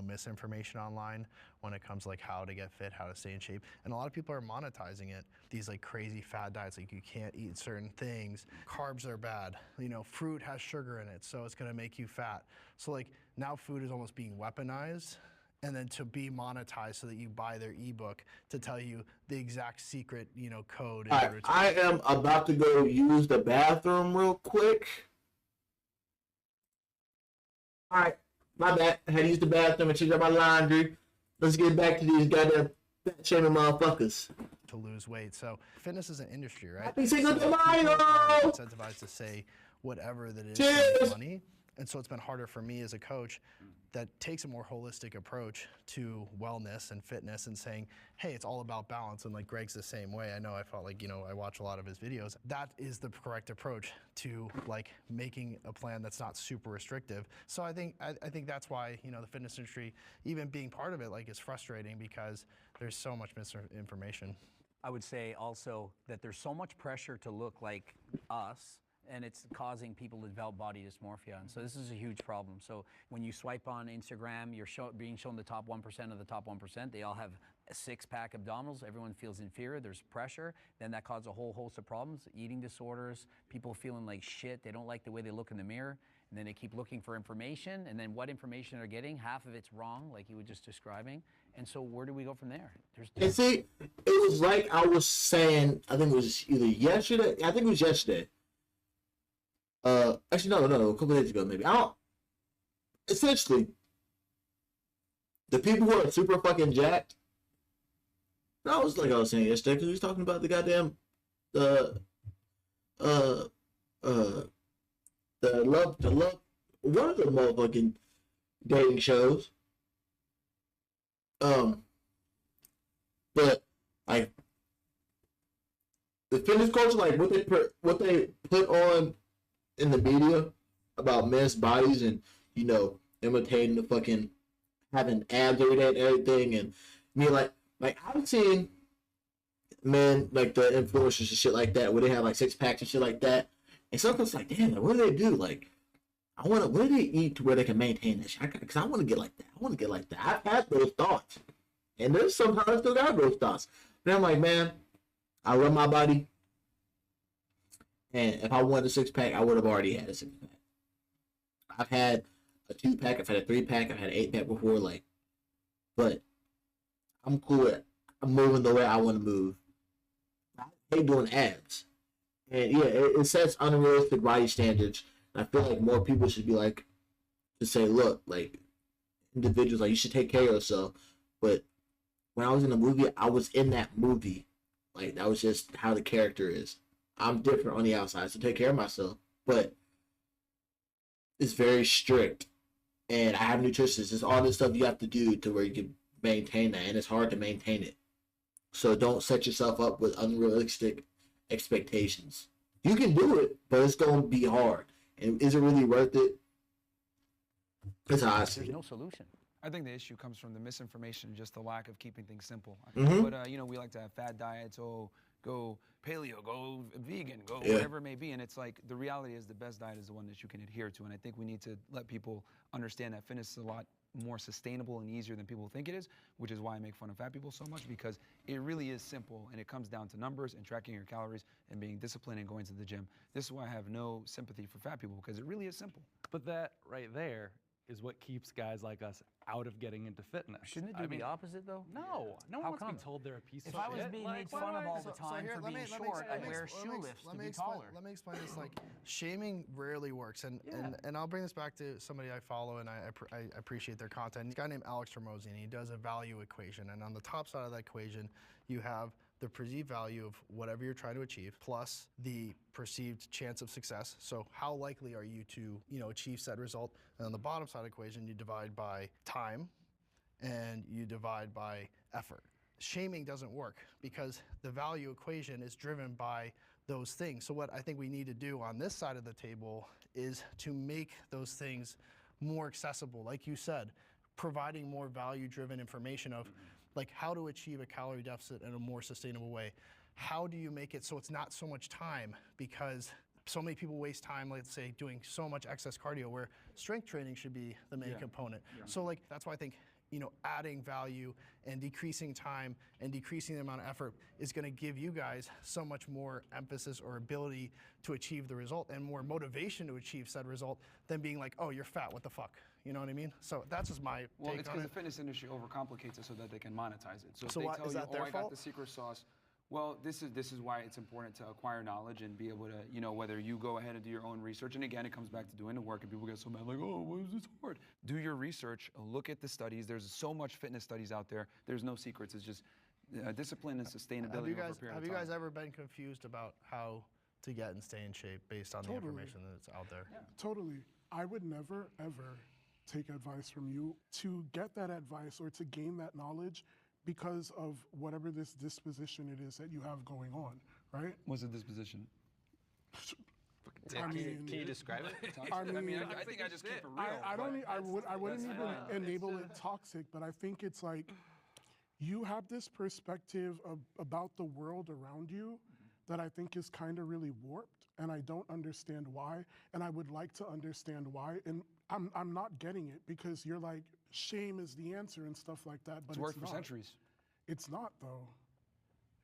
misinformation online when it comes to like how to get fit, how to stay in shape, and a lot of people are monetizing it. These like crazy fad diets, like you can't eat certain things, carbs are bad, fruit has sugar in it, so it's gonna make you fat. So like now food is almost being weaponized, and then to be monetized so that you buy their ebook to tell you the exact secret, code. All right, I am about to go use the bathroom real quick. All right, my bad. I had to use the bathroom and change up my laundry. Let's get back to these goddamn fat shaming motherfuckers. To lose weight. So fitness is an industry, right? Happy Cinco de So people Mayo! are incentivized to say whatever that is to Cheers! make money. And so it's been harder for me as a coach that takes a more holistic approach to wellness and fitness and saying, hey, it's all about balance. And like Greg's the same way. I know I felt like, I watch a lot of his videos. That is the correct approach to like making a plan that's not super restrictive. So I think that's why, the fitness industry, even being part of it, like is frustrating because there's so much misinformation. I would say also that there's so much pressure to look like us, and it's causing people to develop body dysmorphia. And so this is a huge problem. So when you swipe on Instagram, you're being shown the top 1% of the top 1%. They all have a six-pack abdominals. Everyone feels inferior. There's pressure. Then that causes a whole host of problems, eating disorders, people feeling like shit. They don't like the way they look in the mirror. And then they keep looking for information. And then what information they're getting, half of it's wrong, like you were just describing. And so where do we go from there? And see, it was like I was saying, I think it was either yesterday. I think it was yesterday. Actually, no, a couple days ago, maybe. Essentially, the people who are super fucking jacked, that was like I was saying yesterday, because we was talking about the goddamn, the love, one of the motherfucking dating shows. But, like, the fitness culture, like, what they put on in the media about men's bodies and, imitating the fucking having abs every day and everything, and me like I've seen men like the influencers and shit like that where they have like six packs and shit like that, and sometimes like, damn, like, what do they do? Like, what do they eat to where they can maintain that shit? Because I want to get like that. I've had those thoughts, and there's sometimes I still got those thoughts. And I'm like, man, I love my body. And if I wanted a six pack, I would have already had a six pack. I've had a 2-pack, I've had a 3-pack, I've had an 8-pack before, like, but I'm cool with I'm moving the way I want to move. I hate doing abs. And yeah, it sets unrealistic body standards. And I feel like more people should be like, to say, look, like, individuals, like, you should take care of yourself. But when I was in a movie, I was in that movie. Like, that was just how the character is. I'm different on the outside, so take care of myself. But it's very strict. And I have nutritionists. It's all this stuff you have to do to where you can maintain that. And it's hard to maintain it. So don't set yourself up with unrealistic expectations. You can do it, but it's going to be hard. And is it really worth it? That's how I see it. There's no solution. I think the issue comes from the misinformation, just the lack of keeping things simple. Mhm. But, you know, we like to have fad diets, go paleo, go vegan, go Yeah. whatever it may be. And it's like, the reality is the best diet is the one that you can adhere to. And I think we need to let people understand that fitness is a lot more sustainable and easier than people think it is, which is why I make fun of fat people so much, because it really is simple, and it comes down to numbers and tracking your calories and being disciplined and going to the gym. This is why I have no sympathy for fat people, because it really is simple. But that right there is what keeps guys like us out of getting into fitness. Shouldn't it do the opposite, though? No. No one How wants to come? be told they're a piece of If shit. I was being made fun of all the time here, for let being me- let me short, explain- I'd wear let me shoe lifts to be explain- taller. Let me explain this. Like, shaming rarely works, and I'll bring this back to somebody I follow, and I appreciate their content. This guy named Alex Hormozi, and he does a value equation, and on the top side of that equation, you have the perceived value of whatever you're trying to achieve, plus the perceived chance of success. So how likely are you to, achieve said result? And on the bottom side of the equation, you divide by time, and you divide by effort. Shaming doesn't work because the value equation is driven by those things. So what I think we need to do on this side of the table is to make those things more accessible. Like you said, providing more value-driven information of like how to achieve a calorie deficit in a more sustainable way. How do you make it so it's not so much time? Because so many people waste time, let's say, doing so much excess cardio where strength training should be the main component. So like that's why I think adding value and decreasing time and decreasing the amount of effort is going to give you guys so much more emphasis or ability to achieve the result and more motivation to achieve said result than being like, oh, you're fat, what the fuck? You know what I mean? So that's just my Well, take it's on because it. the fitness industry overcomplicates it so that they can monetize it. So if So they why- tell is you, that their I got fault? the secret sauce. Well, this is why it's important to acquire knowledge and be able to, whether you go ahead and do your own research. And again, it comes back to doing the work, and people get so mad, like, oh, why is this hard? Do your research, look at the studies. There's so much fitness studies out there. There's no secrets. It's just discipline and sustainability Have you over a guys, period have of you time. guys ever been confused about how to get and stay in shape based on the Totally. information that's out there? Totally. I would never, ever take advice from you. To get that advice or to gain that knowledge because of whatever this disposition it is that you have going on, right? What's the disposition? I mean, Can you describe it? I mean, I think I just keep it real. I don't. I wouldn't that's even fine. enable it toxic, but I think it's like you have this perspective about the world around you that I think is kind of really warped, and I don't understand why. And I would like to understand why. And I'm not getting it because you're like shame is the answer and stuff like that, but It's worked for not. centuries. It's not though.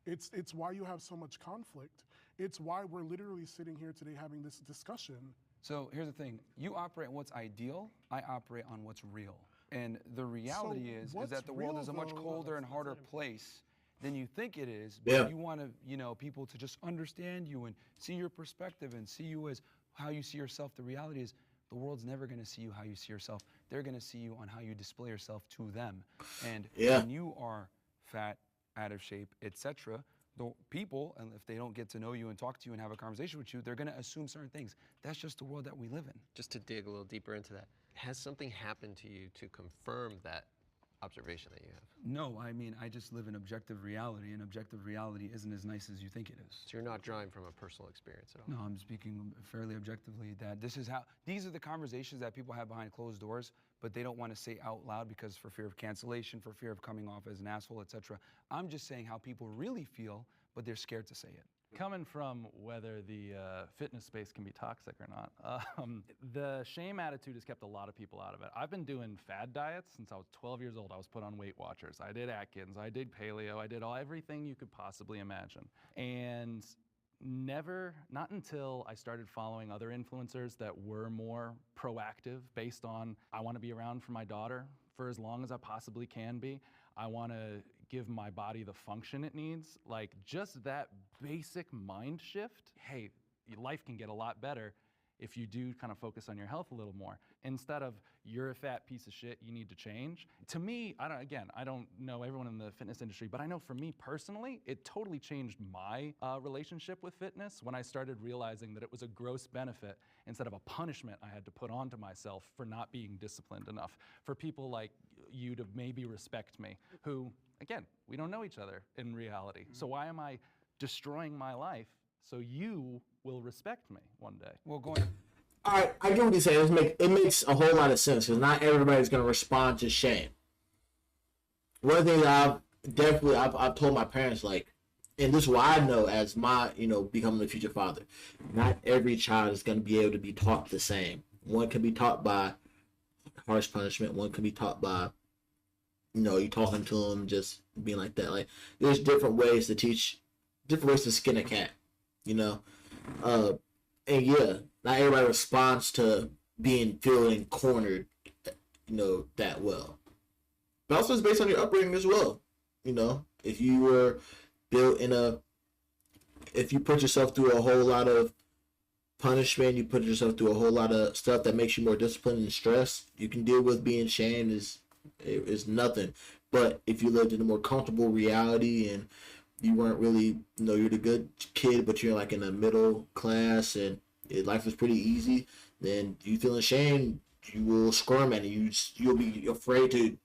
It's why you have so much conflict. It's why we're literally sitting here today having this discussion. So here's the thing. You operate on what's ideal. I operate on what's real. And the reality is what's that the world real, is a much though? colder and harder place than you think it is. But Yeah. you want to, people to just understand you and see your perspective and see you as how you see yourself. The reality is the world's never going to see you how you see yourself. They're going to see you on how you display yourself to them. And when you are fat, out of shape, etc., the people, and if they don't get to know you and talk to you and have a conversation with you, they're going to assume certain things. That's just the world that we live in. Just to dig a little deeper into that, has something happened to you to confirm that observation that you have? No, I mean, I just live in objective reality, and objective reality isn't as nice as you think it is. So you're not drawing from a personal experience at all? No, I'm speaking fairly objectively that these are the conversations that people have behind closed doors, but they don't want to say out loud because for fear of cancellation, for fear of coming off as an asshole, etc. I'm just saying how people really feel, but they're scared to say it. Coming from whether the fitness space can be toxic or not, the shame attitude has kept a lot of people out of it. I've been doing fad diets since I was 12 years old. I was put on Weight Watchers. I did Atkins. I did paleo. I did everything you could possibly imagine. And not until I started following other influencers that were more proactive based on, I want to be around for my daughter for as long as I possibly can be. I want to give my body the function it needs. Like just that basic mind shift, hey, life can get a lot better. if you do kind of focus on your health a little more, instead of you're a fat piece of shit, you need to change. To me, I don't know everyone in the fitness industry, but I know for me personally, it totally changed my relationship with fitness when I started realizing that it was a gross benefit instead of a punishment I had to put onto myself for not being disciplined enough. For people like you to maybe respect me, who, again, we don't know each other in reality. So why am I destroying my life so you will respect me one day? Well, going. All right, I get what you're saying. It makes a whole lot of sense because not everybody's going to respond to shame. One thing that I've told my parents, like, and this is what I know as my, becoming the future father. Not every child is going to be able to be taught the same. One can be taught by harsh punishment. One can be taught by, you talking to them, just being like that. Like, there's different ways to teach, different ways to skin a cat, and yeah, not everybody responds to feeling cornered, that well. But also it's based on your upbringing as well. If you were built if you put yourself through a whole lot of punishment, you put yourself through a whole lot of stuff that makes you more disciplined and stressed, you can deal with being shamed is nothing. But if you lived in a more comfortable reality and you weren't really, you're the good kid, but you're like in the middle class and life is pretty easy, then you feel ashamed, you will squirm at it. You'll be afraid to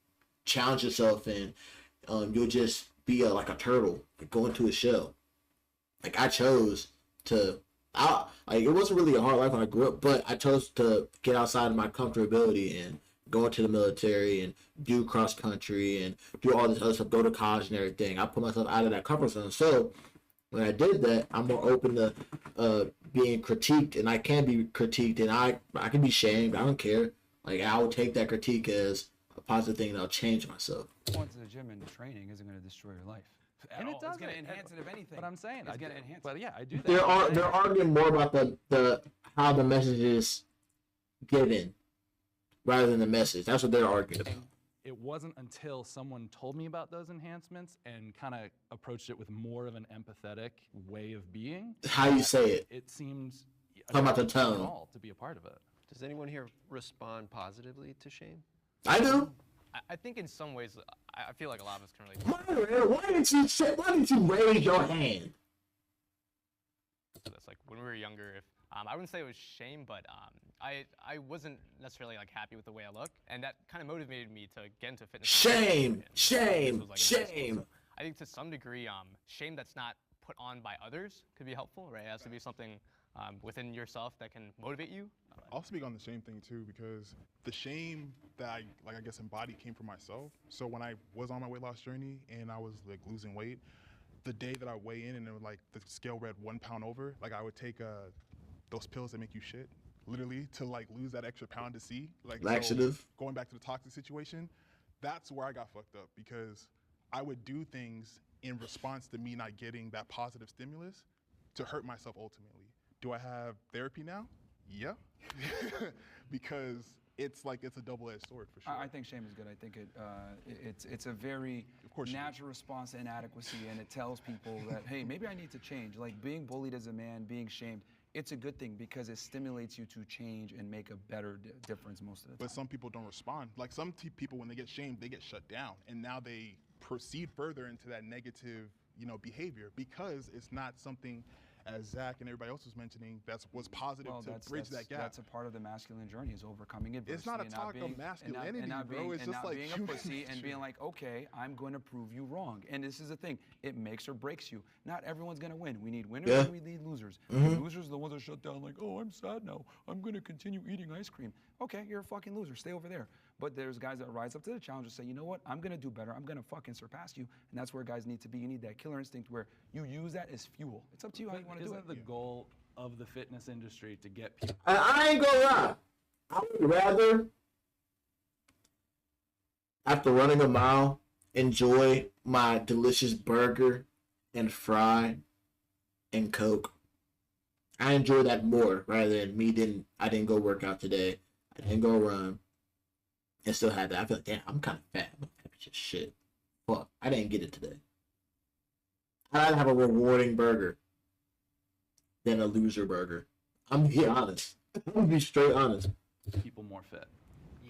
challenge yourself, and you'll just be like a turtle, go into a shell. Like I chose to, it wasn't really a hard life when I grew up, but I chose to get outside of my comfortability and go into the military and do cross country and do all this other stuff, go to college and everything. I put myself out of that comfort zone. So when I did that, I'm more open to being critiqued, and I can be critiqued, and I can be shamed. I don't care. Like I will take that critique as a positive thing, and I'll change myself. Going to the gym and training isn't going to destroy your life. And it does. It's going to enhance it, if anything. But I'm saying, it's going to enhance it. But yeah, I do that. They're arguing more about the how the message is given rather than the message. That's what they're arguing about. It wasn't until someone told me about those enhancements and kind of approached it with more of an empathetic way of being. How you say it. It seems Talk about the tone. To be a part of it. Does anyone here respond positively to shame? I do. I think in some ways, I feel like a lot of us can relate. Why didn't you raise your hand? That's like when we were younger. If I wouldn't say it was shame, but I wasn't necessarily like happy with the way I look, and that kind of motivated me to get into fitness. Shame. I think to some degree, shame that's not put on by others could be helpful, right? It has to be something within yourself that can motivate you. I'll speak on the shame thing too, because the shame that I guess embodied came from myself. So when I was on my weight loss journey and I was like losing weight, the day that I weigh in and it would, like the scale read 1 pound over, like I would take those pills that make you shit, literally, to like lose that extra pound to see. Like laxative. So going back to the toxic situation, that's where I got fucked up, because I would do things in response to me not getting that positive stimulus to hurt myself ultimately. Do I have therapy now? Yeah. Because it's a double-edged sword for sure. I think shame is good. I think it's a very natural response to inadequacy, and it tells people that, hey, maybe I need to change. Like being bullied as a man, being shamed, it's a good thing because it stimulates you to change and make a better difference most of the time. But some people don't respond. Like some people, when they get shamed, they get shut down, and now they proceed further into that negative, behavior, because it's not something, as Zach and everybody else was mentioning, was positive to bridge that gap. That's a part of the masculine journey, is overcoming adversity. It's not a talk of masculinity, bro. It's just like being a pussy and being like, okay, I'm going to prove you wrong. And this is the thing, it makes or breaks you. Not everyone's going to win. We need winners and we need losers. Mm-hmm. Losers are the ones that shut down like, oh, I'm sad now. I'm going to continue eating ice cream. Okay, you're a fucking loser. Stay over there. But there's guys that rise up to the challenge and say, you know what, I'm going to do better. I'm going to fucking surpass you. And that's where guys need to be. You need that killer instinct where you use that as fuel. It's up to you how you want to do it. Isn't the goal of the fitness industry to get people? I ain't gonna lie. I would rather, after running a mile, enjoy my delicious burger and fry and Coke. I enjoy that more rather than I didn't go work out today. I didn't go run. And still had that. I feel like, damn, I'm kind of fat. I'm happy as shit. Fuck, I didn't get it today. I'd rather have a rewarding burger than a loser burger. I'm being honest. I'm gonna be straight honest. People more fit.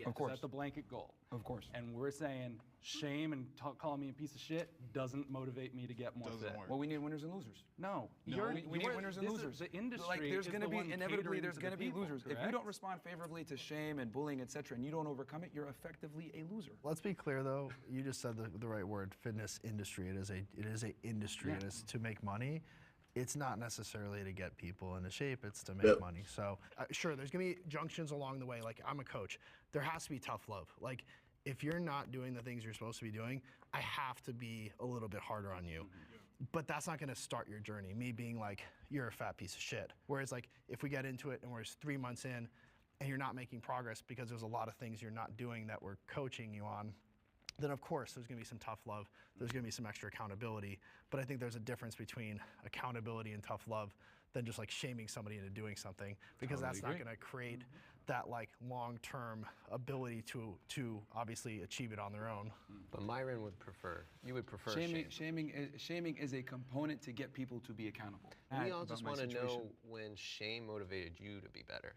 Of course. That's the blanket goal. Of course. And we're saying shame and calling me a piece of shit doesn't motivate me to get more fit. Well, we need winners and losers. No, we need winners and losers. The industry like there's is going to the be one inevitably catering there's to going to the be people, losers. If you correct? don't respond favorably to shame and bullying, etc., and you don't overcome it, you're effectively a loser. Let's be clear though. You just said the right word. Fitness industry. It is a industry. Yeah. It is to make money. It's not necessarily to get people into shape. It's to make money. So sure, there's gonna be junctions along the way. Like I'm a coach. There has to be tough love. Like if you're not doing the things you're supposed to be doing, I have to be a little bit harder on you. But that's not gonna start your journey. Me being like, you're a fat piece of shit. Whereas like, if we get into it and we're 3 months in and you're not making progress because there's a lot of things you're not doing that we're coaching you on, then of course there's gonna be some tough love. There's gonna be some extra accountability. But I think there's a difference between accountability and tough love than just like shaming somebody into doing something, because Totally that's agree. not gonna create that like long-term ability to obviously achieve it on their own. But Myron would prefer, you would prefer shame. Shaming is a component to get people to be accountable. We all just want to know when shame motivated you to be better.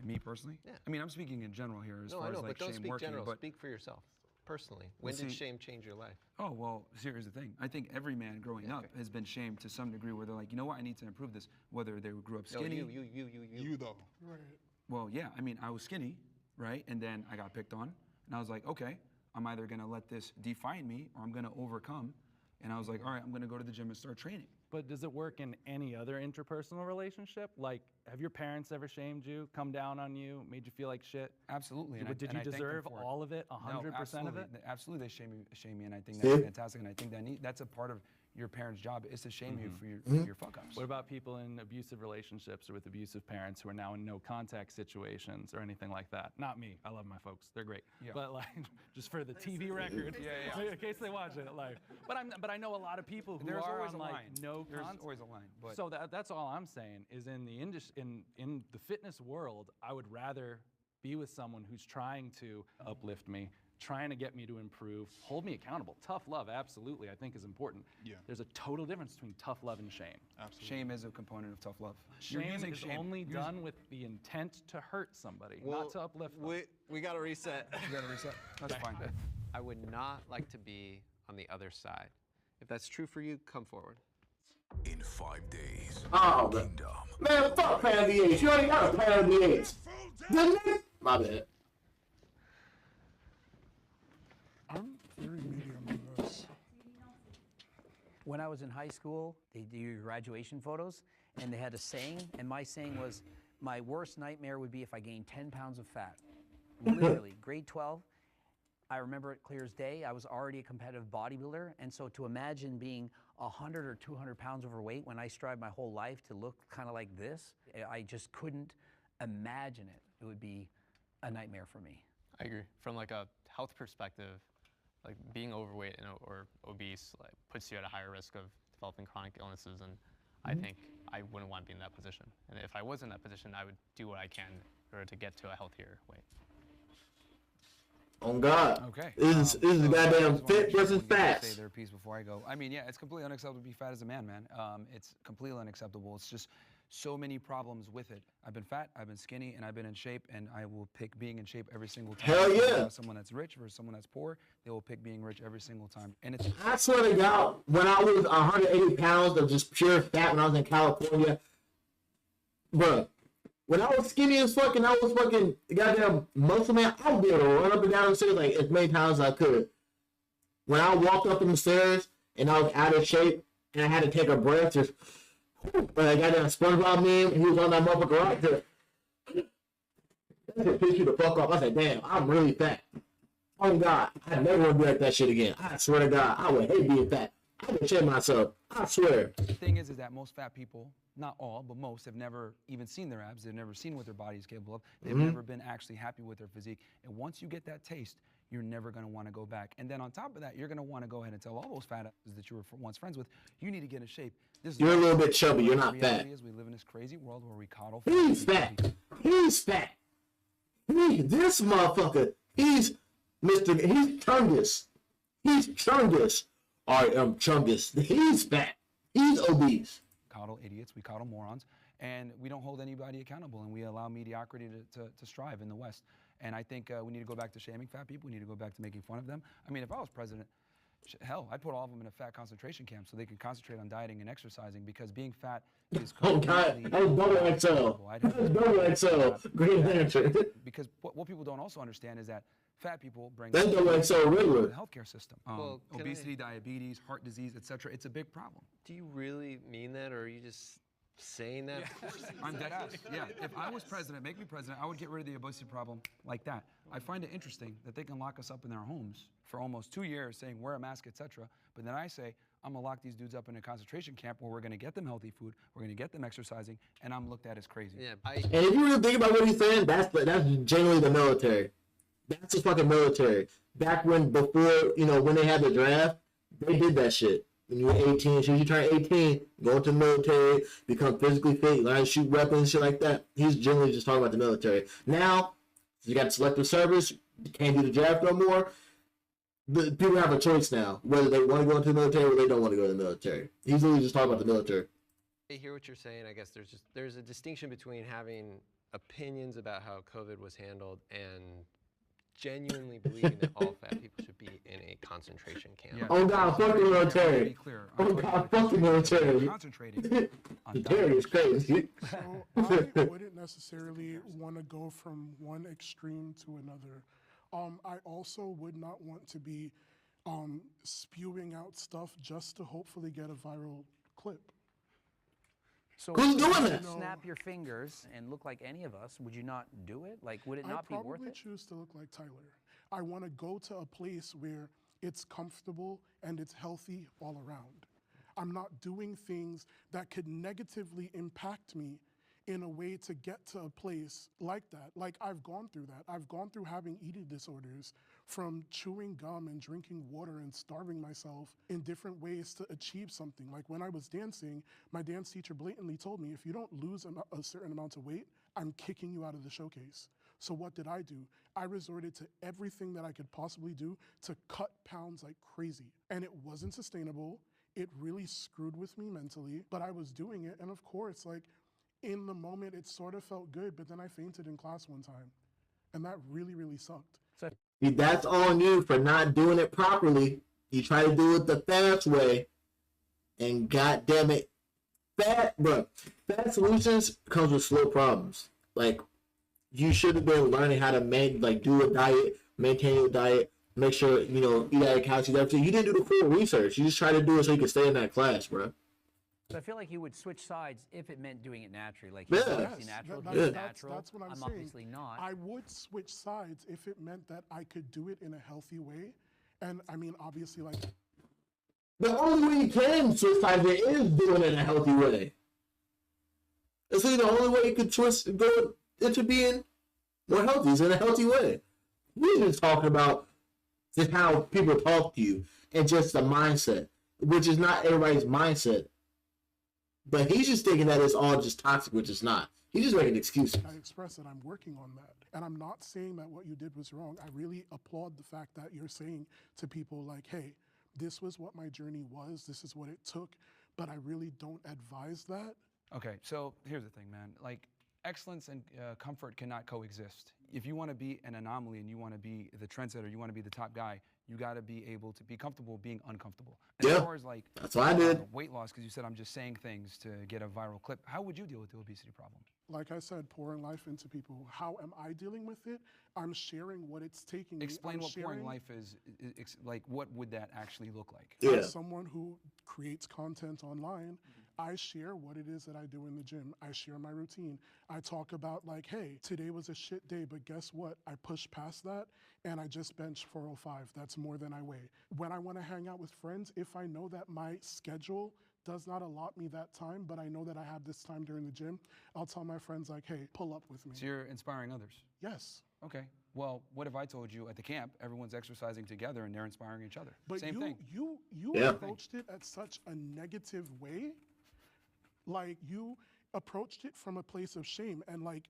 Me personally? Yeah. I mean, I'm speaking in general here as No, far I know, as like but don't shame speak working. general. But Speak for yourself, personally. When Well, did see- shame change your life? Oh, well, here's the thing. I think every man growing up has been shamed to some degree where they're like, you know what, I need to improve this. Whether they grew up skinny. No, you though. Right. Well, yeah, I mean, I was skinny, right? And then I got picked on. And I was like, okay, I'm either going to let this define me or I'm going to overcome. And I was like, all right, I'm going to go to the gym and start training. But does it work in any other interpersonal relationship? Like, have your parents ever shamed you, come down on you, made you feel like shit? Absolutely. But did you I thank them deserve for it. all of it, 100% of it? Absolutely, they shame me, and I think See? that's fantastic. And I think that's a part of your parent's job is to shame you for your fuck ups. What about people in abusive relationships or with abusive parents who are now in no contact situations or anything like that? Not me. I love my folks. They're great. Yeah. But like, just for the TV record, in case they watch it. Like, but I know a lot of people who There's are always on a like line. no There's contact. always a line. But So that's all I'm saying is in the in the fitness world, I would rather be with someone who's trying to uplift me, trying to get me to improve, hold me accountable. Tough love, absolutely, I think is important. Yeah. There's a total difference between tough love and shame. Absolutely. shame is a component of tough love. Shame You're using is shame. only You're done with the intent to hurt somebody, not to uplift them. We got to reset. You gotta reset. That's fine. I would not like to be on the other side. If that's true for you, come forward. In 5 days, Oh, Kingdom. man, fuck Plan V8. You already got a Plan V8. Didn't it? My bad. I'm very medium on this. When I was in high school, they do your graduation photos, and they had a saying, and my saying was, my worst nightmare would be if I gained 10 pounds of fat. Literally, grade 12, I remember it clear as day. I was already a competitive bodybuilder, and so to imagine being 100 or 200 pounds overweight when I strived my whole life to look kind of like this, I just couldn't imagine it. It would be a nightmare for me. I agree. From like a health perspective, like being overweight or obese like puts you at a higher risk of developing chronic illnesses, and I think I wouldn't want to be in that position. And if I was in that position, I would do what I can in order to get to a healthier weight. On God. Okay. This is so goddamn I just wanna fit make sure versus everyone gets fat. to say their piece before I go. I mean, yeah, it's completely unacceptable to be fat as a man, man. It's completely unacceptable. It's just so many problems with it. I've been fat, I've been skinny, and I've been in shape, and I will pick being in shape every single time. Hell yeah. Someone that's rich versus someone that's poor, they will pick being rich every single time. And it's I swear to God, when I was 180 pounds of just pure fat when I was in California, bruh, when I was skinny as fuck and I was fucking goddamn muscle man, I would be able to run up and down the stairs like as many times as I could. When I walked up the stairs and I was out of shape and I had to take a breath, just, but I got that SpongeBob meme, he was on that motherfucker right there. That shit pissed you the fuck off. I said, damn, I'm really fat. Oh God, I never want to be like that shit again. I swear to God, I would hate being fat. I would shame myself. I swear. The thing is that most fat people, not all, but most, have never even seen their abs. They've never seen what their body is capable of. They've never been actually happy with their physique. And once you get that taste, you're never going to want to go back. And then on top of that, you're going to want to go ahead and tell all those fat asses that you were once friends with, you need to get in shape. This is You're a little bit the chubby. You're not reality fat. is we live in this crazy world where we coddle. He's fat. He's fat. This motherfucker. He's Mr. He's Chungus. He's Chungus. I am Chungus. He's fat. He's obese. Coddle idiots. We coddle morons. And we don't hold anybody accountable, and we allow mediocrity to strive in the West. And I think we need to go back to shaming fat people. We need to go back to making fun of them. I mean, if I was president, hell, I'd put all of them in a fat concentration camp so they can concentrate on dieting and exercising, because being fat is Oh God, that was double XL. That was double XL. Green Lantern. Because what people don't also understand is that fat people bring That's double XL regular. the healthcare system. Well, Obesity, diabetes, heart disease, etc. It's a big problem. Do you really mean that, or are you just saying that? I'm dead ass. Yeah. If I was president, make me president, I would get rid of the obesity problem like that. I find it interesting that they can lock us up in their homes for almost 2 years saying wear a mask, etc. But then I say, I'm gonna lock these dudes up in a concentration camp where we're gonna get them healthy food, we're gonna get them exercising, and I'm looked at as crazy. Yeah. And if you really think about what he's saying, that's genuinely the military. That's the fucking military. Back before when they had the draft, they did that shit. When you were 18, as soon as you turn 18, go into the military, become physically fit, learn to shoot weapons, shit like that. He's generally just talking about the military. Now, you got selective service, you can't do the draft no more. The people have a choice now, whether they want to go into the military or they don't want to go to the military. He's really just talking about the military. I hear what you're saying. I guess there's a distinction between having opinions about how COVID was handled and genuinely believing that all fat people should be in a concentration camp. Yeah. Oh God, fuck the military. Be clear. Oh God, fuck the military. Concentrating The military is crazy. So I wouldn't necessarily want to go from one extreme to another. I also would not want to be spewing out stuff just to hopefully get a viral clip. So Who's if doing you that? snap your fingers and look like any of us, would you not do it? Like, would it not be worth I probably it? choose to look like Tyler. I want to go to a place where it's comfortable and it's healthy all around. I'm not doing things that could negatively impact me in a way to get to a place like that. Like, I've gone through that. I've gone through having eating disorders from chewing gum and drinking water and starving myself in different ways to achieve something. Like, when I was dancing, my dance teacher blatantly told me, if you don't lose a certain amount of weight, I'm kicking you out of the showcase. So what did I do? I resorted to everything that I could possibly do to cut pounds like crazy. And it wasn't sustainable. It really screwed with me mentally, but I was doing it. And of course, like, in the moment, it sort of felt good, but then I fainted in class one time. And that really, really sucked. That's on you for not doing it properly. You try to do it the fast way, and goddamn it, fat solutions comes with slow problems. Like, you should have been learning how to do a diet, maintain your diet, make sure eat out of couch, everything. You didn't do the full research. You just tried to do it so you could stay in that class, bro. So I feel like you would switch sides if it meant doing it naturally. Like, Yeah. he's obviously natural, he's natural. That's what I'm saying. Obviously not. I would switch sides if it meant that I could do it in a healthy way. And I mean, obviously, like, The only way you can switch sides is doing it in a healthy way. It's really the only way you could go into being more healthy is in a healthy way. We're just talking about just how people talk to you and just the mindset, which is not everybody's mindset. But he's just thinking that it's all just toxic, which it's not. He's just making excuses. I express that I'm working on that. And I'm not saying that what you did was wrong. I really applaud the fact that you're saying to people like, hey, this was what my journey was. This is what it took. But I really don't advise that. Okay, so here's the thing, man. Like, excellence and comfort cannot coexist. If you want to be an anomaly and you want to be the trendsetter, you want to be the top guy, you got to be able to be comfortable being uncomfortable. And Yeah, as far as like that's what I did. Weight loss, because you said I'm just saying things to get a viral clip. How would you deal with the obesity problem? Like I said, pouring life into people. How am I dealing with it? I'm sharing what it's taking me. Explain I'm what pouring sharing- life is. Like, what would that actually look like? As someone who creates content online, I share what it is that I do in the gym. I share my routine. I talk about like, hey, today was a shit day, but guess what? I pushed past that and I just benched 405. That's more than I weigh. When I want to hang out with friends, if I know that my schedule does not allot me that time, but I know that I have this time during the gym, I'll tell my friends like, hey, pull up with me. So you're inspiring others? Yes. Okay. Well, what if I told you at the camp, everyone's exercising together and they're inspiring each other? But Same thing. you Yeah. approached it at such a negative way. Like, you approached it from a place of shame and like,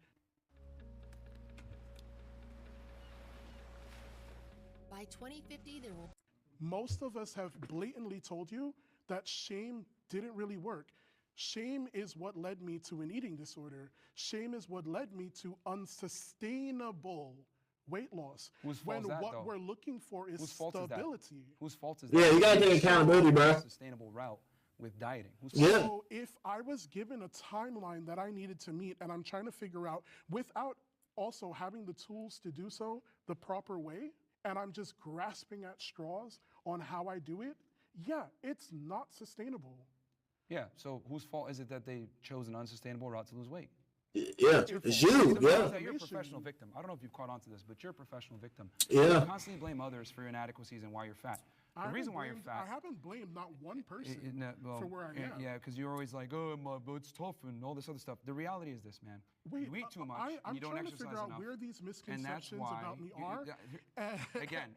by 2050, there will. most of us have blatantly told you that shame didn't really work. Shame is what led me to an eating disorder. Shame is what led me to unsustainable weight loss. Whose fault when is that, what though? we're looking for is Whose fault is that? stability. Whose fault is Yeah, that? you gotta take accountability, bro. Sustainable route with dieting. Whose Yeah. So if I was given a timeline that I needed to meet and I'm trying to figure out without also having the tools to do so the proper way, and I'm just grasping at straws on how I do it, yeah, it's not sustainable. Yeah, so whose fault is it that they chose an unsustainable route to lose weight? Yeah, It's your it's fault. you, The problem yeah. is that you're a professional victim. I don't know if you've caught on to this, but you're a professional victim. Yeah. You constantly blame others for your inadequacies and why you're fat. The reason why you're fat. I haven't blamed not one person for where I am. Yeah, because you're always like, oh, it's tough and all this other stuff. The reality is this, man. Wait, you eat too much I'm and you don't trying exercise to figure out enough. where these And that's misconceptions why about me you- are. Again,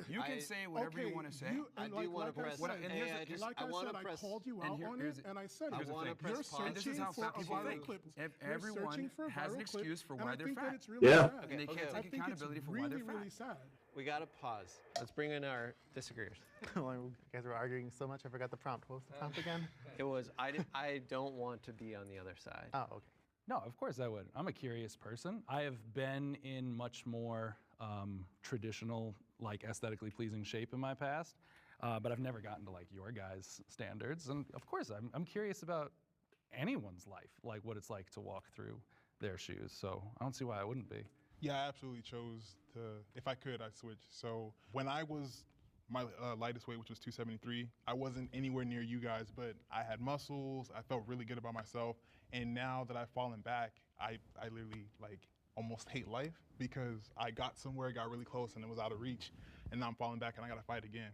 you can say whatever you want to say. I do want to press. I called you out on it, and I said here's the thing. you're searching for a viral clip. Everyone has an excuse for why they're fat. It's really sad. And they can't take accountability for why they're fat. Really sad. We got to pause. Let's bring in our disagreeers. You guys were arguing so much, I forgot the prompt. What was the prompt again? It was, I don't want to be on the other side. Oh, okay. No, of course I would. I'm a curious person. I have been in much more traditional, like aesthetically pleasing shape in my past, but I've never gotten to like your guys' standards. And of course, I'm curious about anyone's life, like what it's like to walk through their shoes. So I don't see why I wouldn't be. Yeah, I absolutely chose to, if I could, I'd switch. So when I was my lightest weight, which was 273, I wasn't anywhere near you guys, but I had muscles, I felt really good about myself. And now that I've fallen back, I literally like almost hate life because I got somewhere, got really close and it was out of reach. And now I'm falling back and I gotta fight again.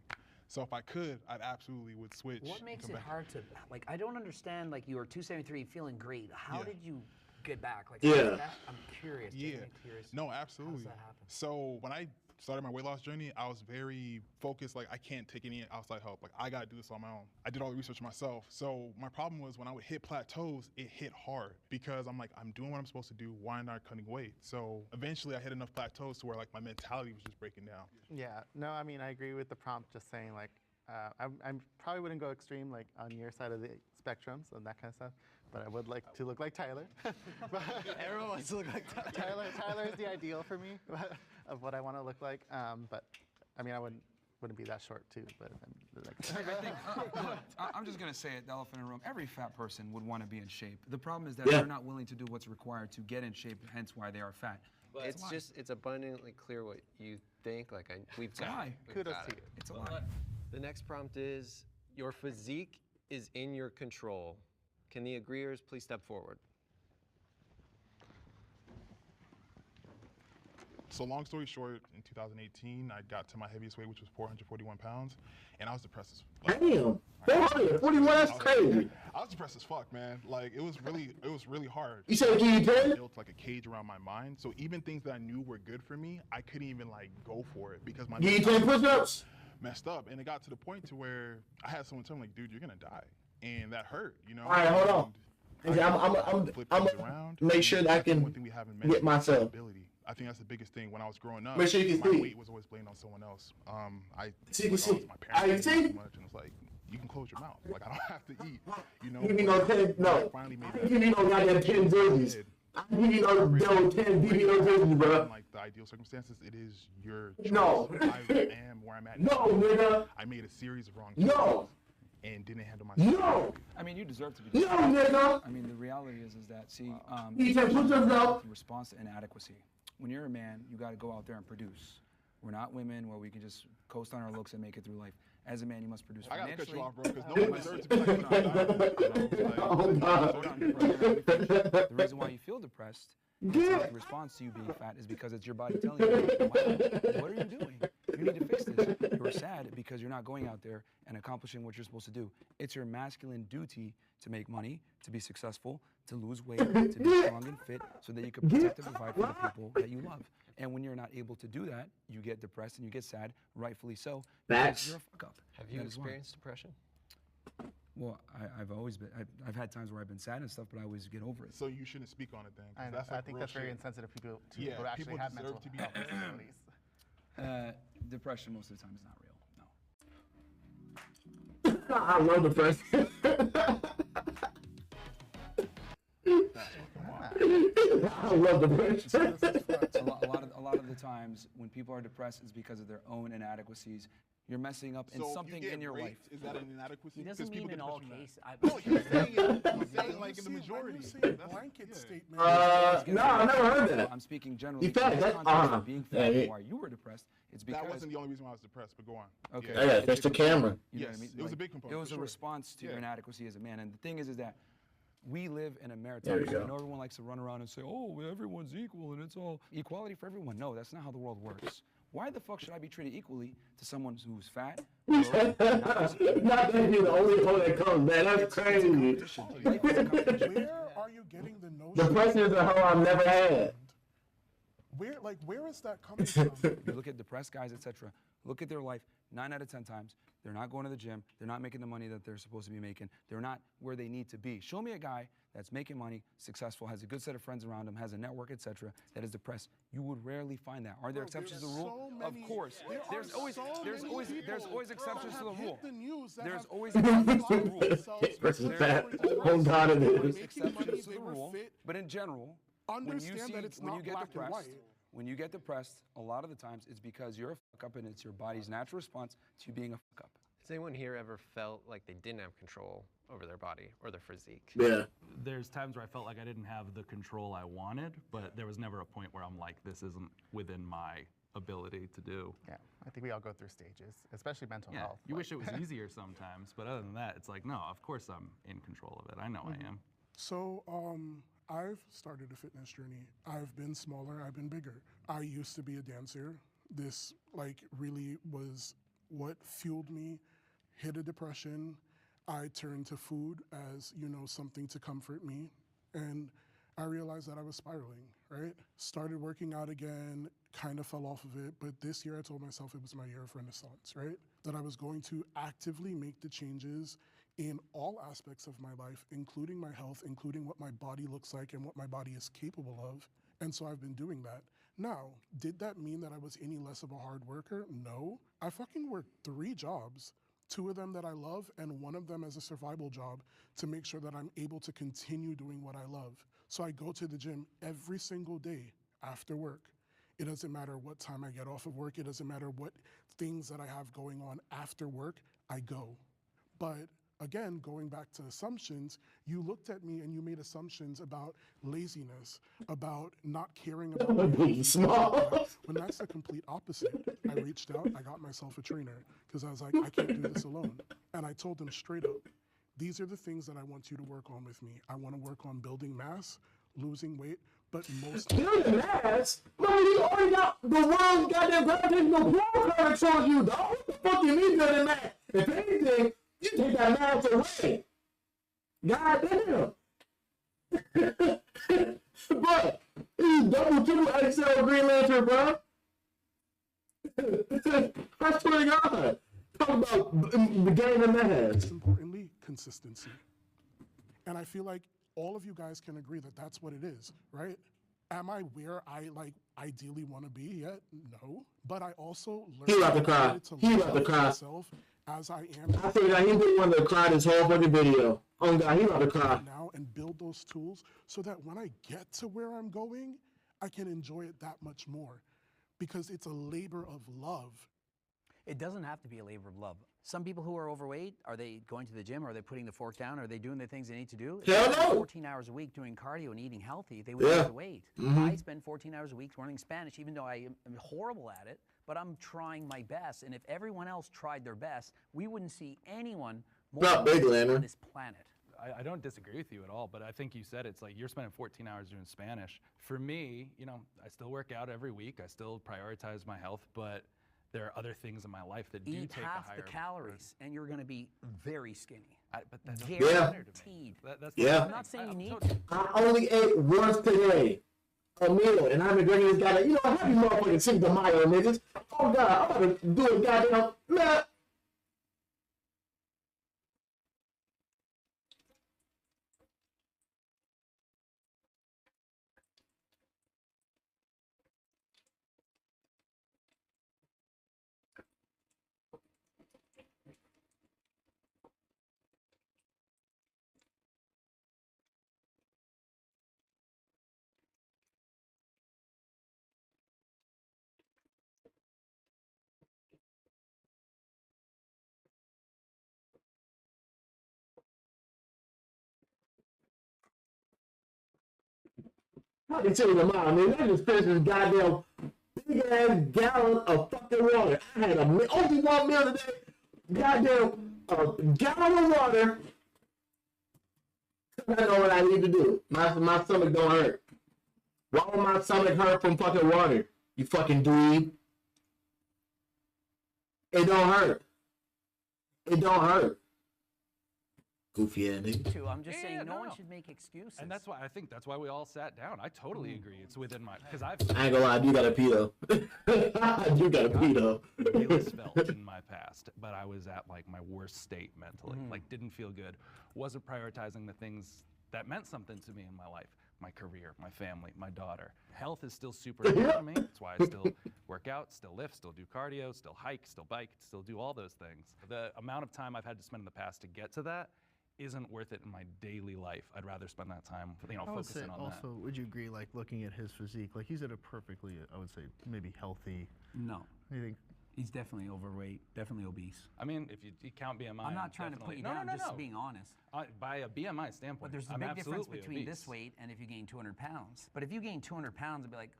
So if I could, I'd absolutely would switch. What makes it hard to, like, I don't understand, like you were 273 feeling great. How did you get back? Like, I'm curious. Yeah. No, absolutely. How does that happen? So when I started my weight loss journey, I was very focused, like I can't take any outside help. Like I gotta do this on my own. I did all the research myself. So my problem was when I would hit plateaus, it hit hard because I'm like, I'm doing what I'm supposed to do, why not cutting weight? So eventually I hit enough plateaus to where like my mentality was just breaking down. Yeah, no, I mean, I agree with the prompt just saying like, I probably wouldn't go extreme like on your side of the spectrum, so that kind of stuff, but I would like to look like Tyler. Everyone wants to look like Tyler. Tyler is the ideal for me of what I want to look like, but I mean, I wouldn't be that short too, but I think, look, I'm just gonna say it, the elephant in the room. Every fat person would want to be in shape. The problem is that they're not willing to do what's required to get in shape, hence why they are fat. But it's abundantly clear what you think. Like we've got it. Kudos to you. It's a lie. The next prompt is, your physique is in your control. Can the agreeers please step forward? So long story short, in 2018, I got to my heaviest weight, which was 441 pounds, and I was depressed as fuck. Damn, 441, that's crazy. I was depressed as fuck, man. Like it was really hard. You said you did? Built like a cage around my mind. So even things that I knew were good for me, I couldn't even like go for it because my you 10 push-ups? Messed up, and it got to the point to where I had someone tell me like, dude, you're gonna die, and that hurt, you know. All right, hold on. I'm make sure that I can get myself. I think that's the biggest thing. When I was growing up, make sure you can my see. weight was always blamed on someone else. I see. My parents too much, and it's like, you can close your mouth. Like I don't have to eat. You know. Give me no 10. No. Give me no goddamn 10 jerseys. I give you no 10 BBO jerseys, bro. Like the ideal circumstances, it is your choice. No. I am where I'm at. No, nigga. I made a series of wrong choices. No. And didn't handle myself. No. I mean, you deserve to be. No, nigga. I mean, the reality is that in response to inadequacy. When you're a man, you got to go out there and produce. We're not women where we can just coast on our looks and make it through life. As a man, you must produce financially. I gotta cut you off, bro, because no one deserves to be The reason why you feel depressed, the response to you being fat is because it's your body telling you, wow, what are you doing? You need to fix this. You're sad because you're not going out there and accomplishing what you're supposed to do. It's your masculine duty to make money, to be successful, to lose weight, to be strong and fit, so that you can protect and provide for the people that you love. And when you're not able to do that, you get depressed and you get sad, rightfully so. Because you're a fuck up. Have you experienced depression? Well, I've always been. I've had times where I've been sad and stuff, but I always get over it. So you shouldn't speak on it then. I think that's very insensitive to people who actually have mental health disabilities. Depression most of the time is not real. No. I love depression. I love depression. A lot of the times when people are depressed, it's because of their own inadequacies. You're messing up in So if something you get in your life. raped, is that an inadequacy? He doesn't 'Cause people mean in get all depression cases. No, you're saying like in the majority. Blanket statement. No, I never heard that. I'm speaking generally. In fact, in that- this context uh-huh. of being Yeah, fat yeah. and why you were depressed, it's because That wasn't the only reason why I was depressed, but go on. Okay. Yeah, It's that's a the camera. component, you know what I Yes, mean? it was a big component, It was for a sure. response to your Yeah. inadequacy as a man. And the thing is that we live in a There meritocracy. you go. I know everyone likes to run around and say, oh, everyone's equal and it's all equality for everyone. No, that's not how the world works. Why the fuck should I be treated equally to someone who's fat? Not that you're the only one that comes, man. That's crazy. Where are you getting the notion? Depression is a hoe I've never had. Where is that coming from? You look at depressed guys, etc. Look at their life. 9 out of 10 times, they're not going to the gym. They're not making the money that they're supposed to be making. They're not where they need to be. Show me a guy that's making money, successful, has a good set of friends around him, has a network, etc. That is depressed. You would rarely find that. Are there exceptions to the rule? Of course. There's always exceptions to the rule. There's always exceptions to the rule. Versus fat. Oh God, it is. Exceptions to the rule. But in general, Understand that it's not black and white. when you get depressed, a lot of the times it's because you're a fuck up and it's your body's natural response to you being a fuck up. Has anyone here ever felt like they didn't have control over their body or their physique? Yeah. There's times where I felt like I didn't have the control I wanted, but there was never a point where I'm like, this isn't within my ability to do. Yeah, I think we all go through stages, especially mental Yeah, health. you wish it was easier sometimes, but other than that, it's like, no, of course I'm in control of it. I know I am. So, I've started a fitness journey. I've been smaller, I've been bigger. I used to be a dancer. This really was what fueled me, hit a depression. I turned to food as, something to comfort me. And I realized that I was spiraling, right? Started working out again, kind of fell off of it. But this year I told myself it was my year of renaissance, right? That I was going to actively make the changes in all aspects of my life, including my health, including what my body looks like and what my body is capable of. And so I've been doing that. Now, did that mean that I was any less of a hard worker? No. I fucking worked 3 jobs, 2 of them that I love and 1 of them as a survival job to make sure that I'm able to continue doing what I love. So I go to the gym every single day after work. It doesn't matter what time I get off of work. It doesn't matter what things that I have going on after work, I go. But again, going back to assumptions, you looked at me and you made assumptions about laziness, about not caring about my health, small. when that's the complete opposite. I reached out, I got myself a trainer because I was like, I can't do this alone. And I told him straight up, these are the things that I want you to work on with me. I want to work on building mass, losing weight, but most Building mass? No, you already got the world's goddamn gravitational pull current towards you, dog. What the fuck you mean building mass? If anything, you take that mass away. God damn. Bro, this is double, triple XL Green Lantern, bro. I swear to God. Talk about the game of mass. most importantly, consistency. And I feel like all of you guys can agree that that's what it is, right? Am I where I ideally want to be yet? No. But I also learned He about to cry. He about to cry. myself as I am. I think that he really wanted to cry this whole fucking video. Oh God, he about to cry. Now and build those tools so that when I get to where I'm going, I can enjoy it that much more because it's a labor of love. It doesn't have to be a labor of love. Some people who are overweight, are they going to the gym? Are they putting the fork down? Are they doing the things they need to do? If Hell they spend no. 14 hours a week doing cardio and eating healthy, they would Yeah. lose the weight. Mhm. I spend 14 hours a week learning Spanish, even though I am horrible at it, but I'm trying my best. And if everyone else tried their best, we wouldn't see anyone more Not big, on Lantern. this planet. I don't disagree with you at all, but I think you said it's like you're spending 14 hours doing Spanish. For me, I still work out every week. I still prioritize my health, but there are other things in my life that do Eat take a half higher the calories, and you're going to be very skinny. But that's Guaranteed. That's Yeah. I'm not saying you need I only ate once today, a meal, and I've been drinking this goddamn, happy motherfucking Cinco de Mayo, niggas. Oh God, I'm about to do a goddamn, man. How can tell you the mile? I mean, I just finished this goddamn big ass gallon of fucking water. I had only one meal today. Goddamn gallon of water. I know what I need to do. My stomach don't hurt. Why would my stomach hurt from fucking water? You fucking dweeb. It don't hurt. It don't hurt. Goofy ass nigga. I'm just saying no one should make excuses. And that's why I think that's why we all sat down. I totally agree. It's within my because I ain't gonna lie, I do gotta pee though. I do gotta pee though. Really felt in my past, but I was at like my worst state mentally. Like didn't feel good. Wasn't prioritizing the things that meant something to me in my life. My career, my family, my daughter. Health is still super important to me. That's why I still work out, still lift, still do cardio, still hike, still bike, still do all those things. The amount of time I've had to spend in the past to get to that isn't worth it in my daily life. I'd rather spend that time, focusing on that. Also, would you agree, like, looking at his physique, like, he's at a perfectly, I would say, maybe healthy. No. I think he's definitely overweight, definitely obese. I mean, if you count BMI, I'm not trying to put you down, just being honest. By a BMI standpoint, but there's a big difference between this weight and if you gain 200 pounds. But if you gain 200 pounds, I'd be like,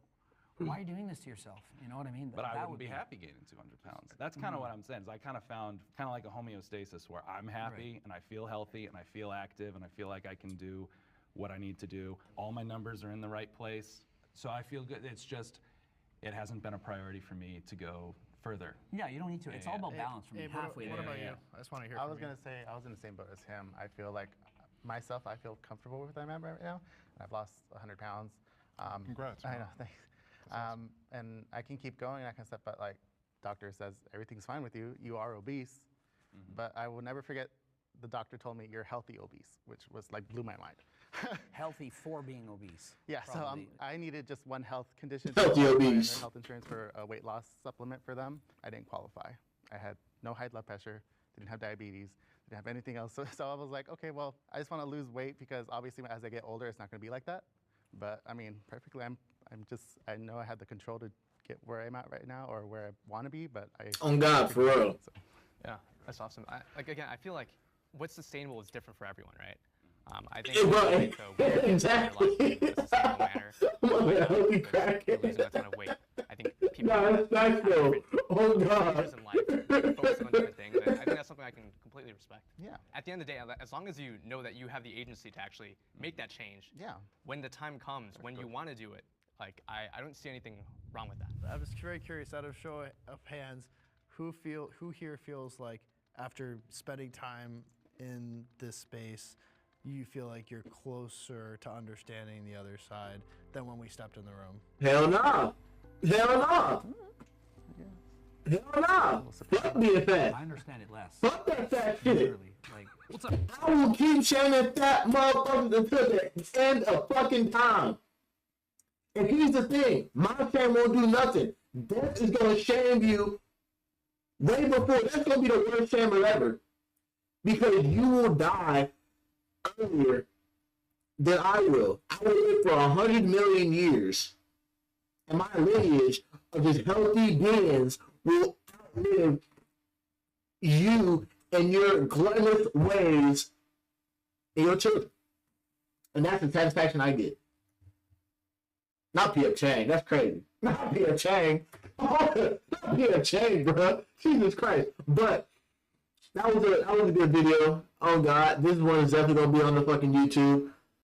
why are you doing this to yourself? You know what I mean? But I wouldn't be happy gaining 200 pounds. That's kind of what I'm saying. Is I kind of found kind of like a homeostasis where I'm happy and I feel healthy and I feel active and I feel like I can do what I need to do. All my numbers are in the right place, so I feel good. It's just it hasn't been a priority for me to go further. Yeah, you don't need to. It's all about balance for me. Halfway what there. about you? I just want to hear. I was gonna say I was in the same boat as him. I feel like myself. I feel comfortable with where I'm at right now. I've lost 100 pounds. Congrats. I know. Thanks. Awesome. And I can keep going and I can step, but like doctor says everything's fine with you. You are obese, but I will never forget the doctor told me you're healthy obese, which was like blew my mind. Healthy for being obese. Yeah, probably. So I needed just one health condition. Healthy obese. Their health insurance for a weight loss supplement for them. I didn't qualify. I had no high blood pressure, didn't have diabetes, didn't have anything else. So I was like, okay, well, I just want to lose weight because obviously as I get older, it's not going to be like that. But I mean, perfectly, I know I have the control to get where I'm at right now or where I want to be, but I. On God, for real. So. Yeah, that's awesome. Again, I feel like what's sustainable is different for everyone, right? I think exactly. In a sustainable manner. Holy crap. Losing a ton of weight. I think people that's nice though. Oh God. in life, focusing on different things. And I think that's something I can completely respect. Yeah. At the end of the day, as long as you know that you have the agency to actually make that change. Yeah. When the time comes, when you want to do it, like I don't see anything wrong with that. I was very curious, out of show of hands, who here feels like after spending time in this space, you feel like you're closer to understanding the other side than when we stepped in the room? Hell no. Hell no. Hell no. Fuck being fat. I understand it less. Fuck that fat shit. Literally, like, what's up? I will keep shaming fat motherfuckers until the end of fucking time. And here's the thing, my shame won't do nothing. Death is gonna shame you way before. That's gonna be the worst shame ever. Because you will die earlier than I will. I will live for 100 million years. And my lineage of just healthy beings will outlive you and your gluttonous ways and your children. And that's the satisfaction I get. Not P.F. Chang, that's crazy. Not P.F. Chang. Not P.F. Chang, bro. Jesus Christ. But that was a good video. Oh God, this one is definitely gonna be on the fucking YouTube.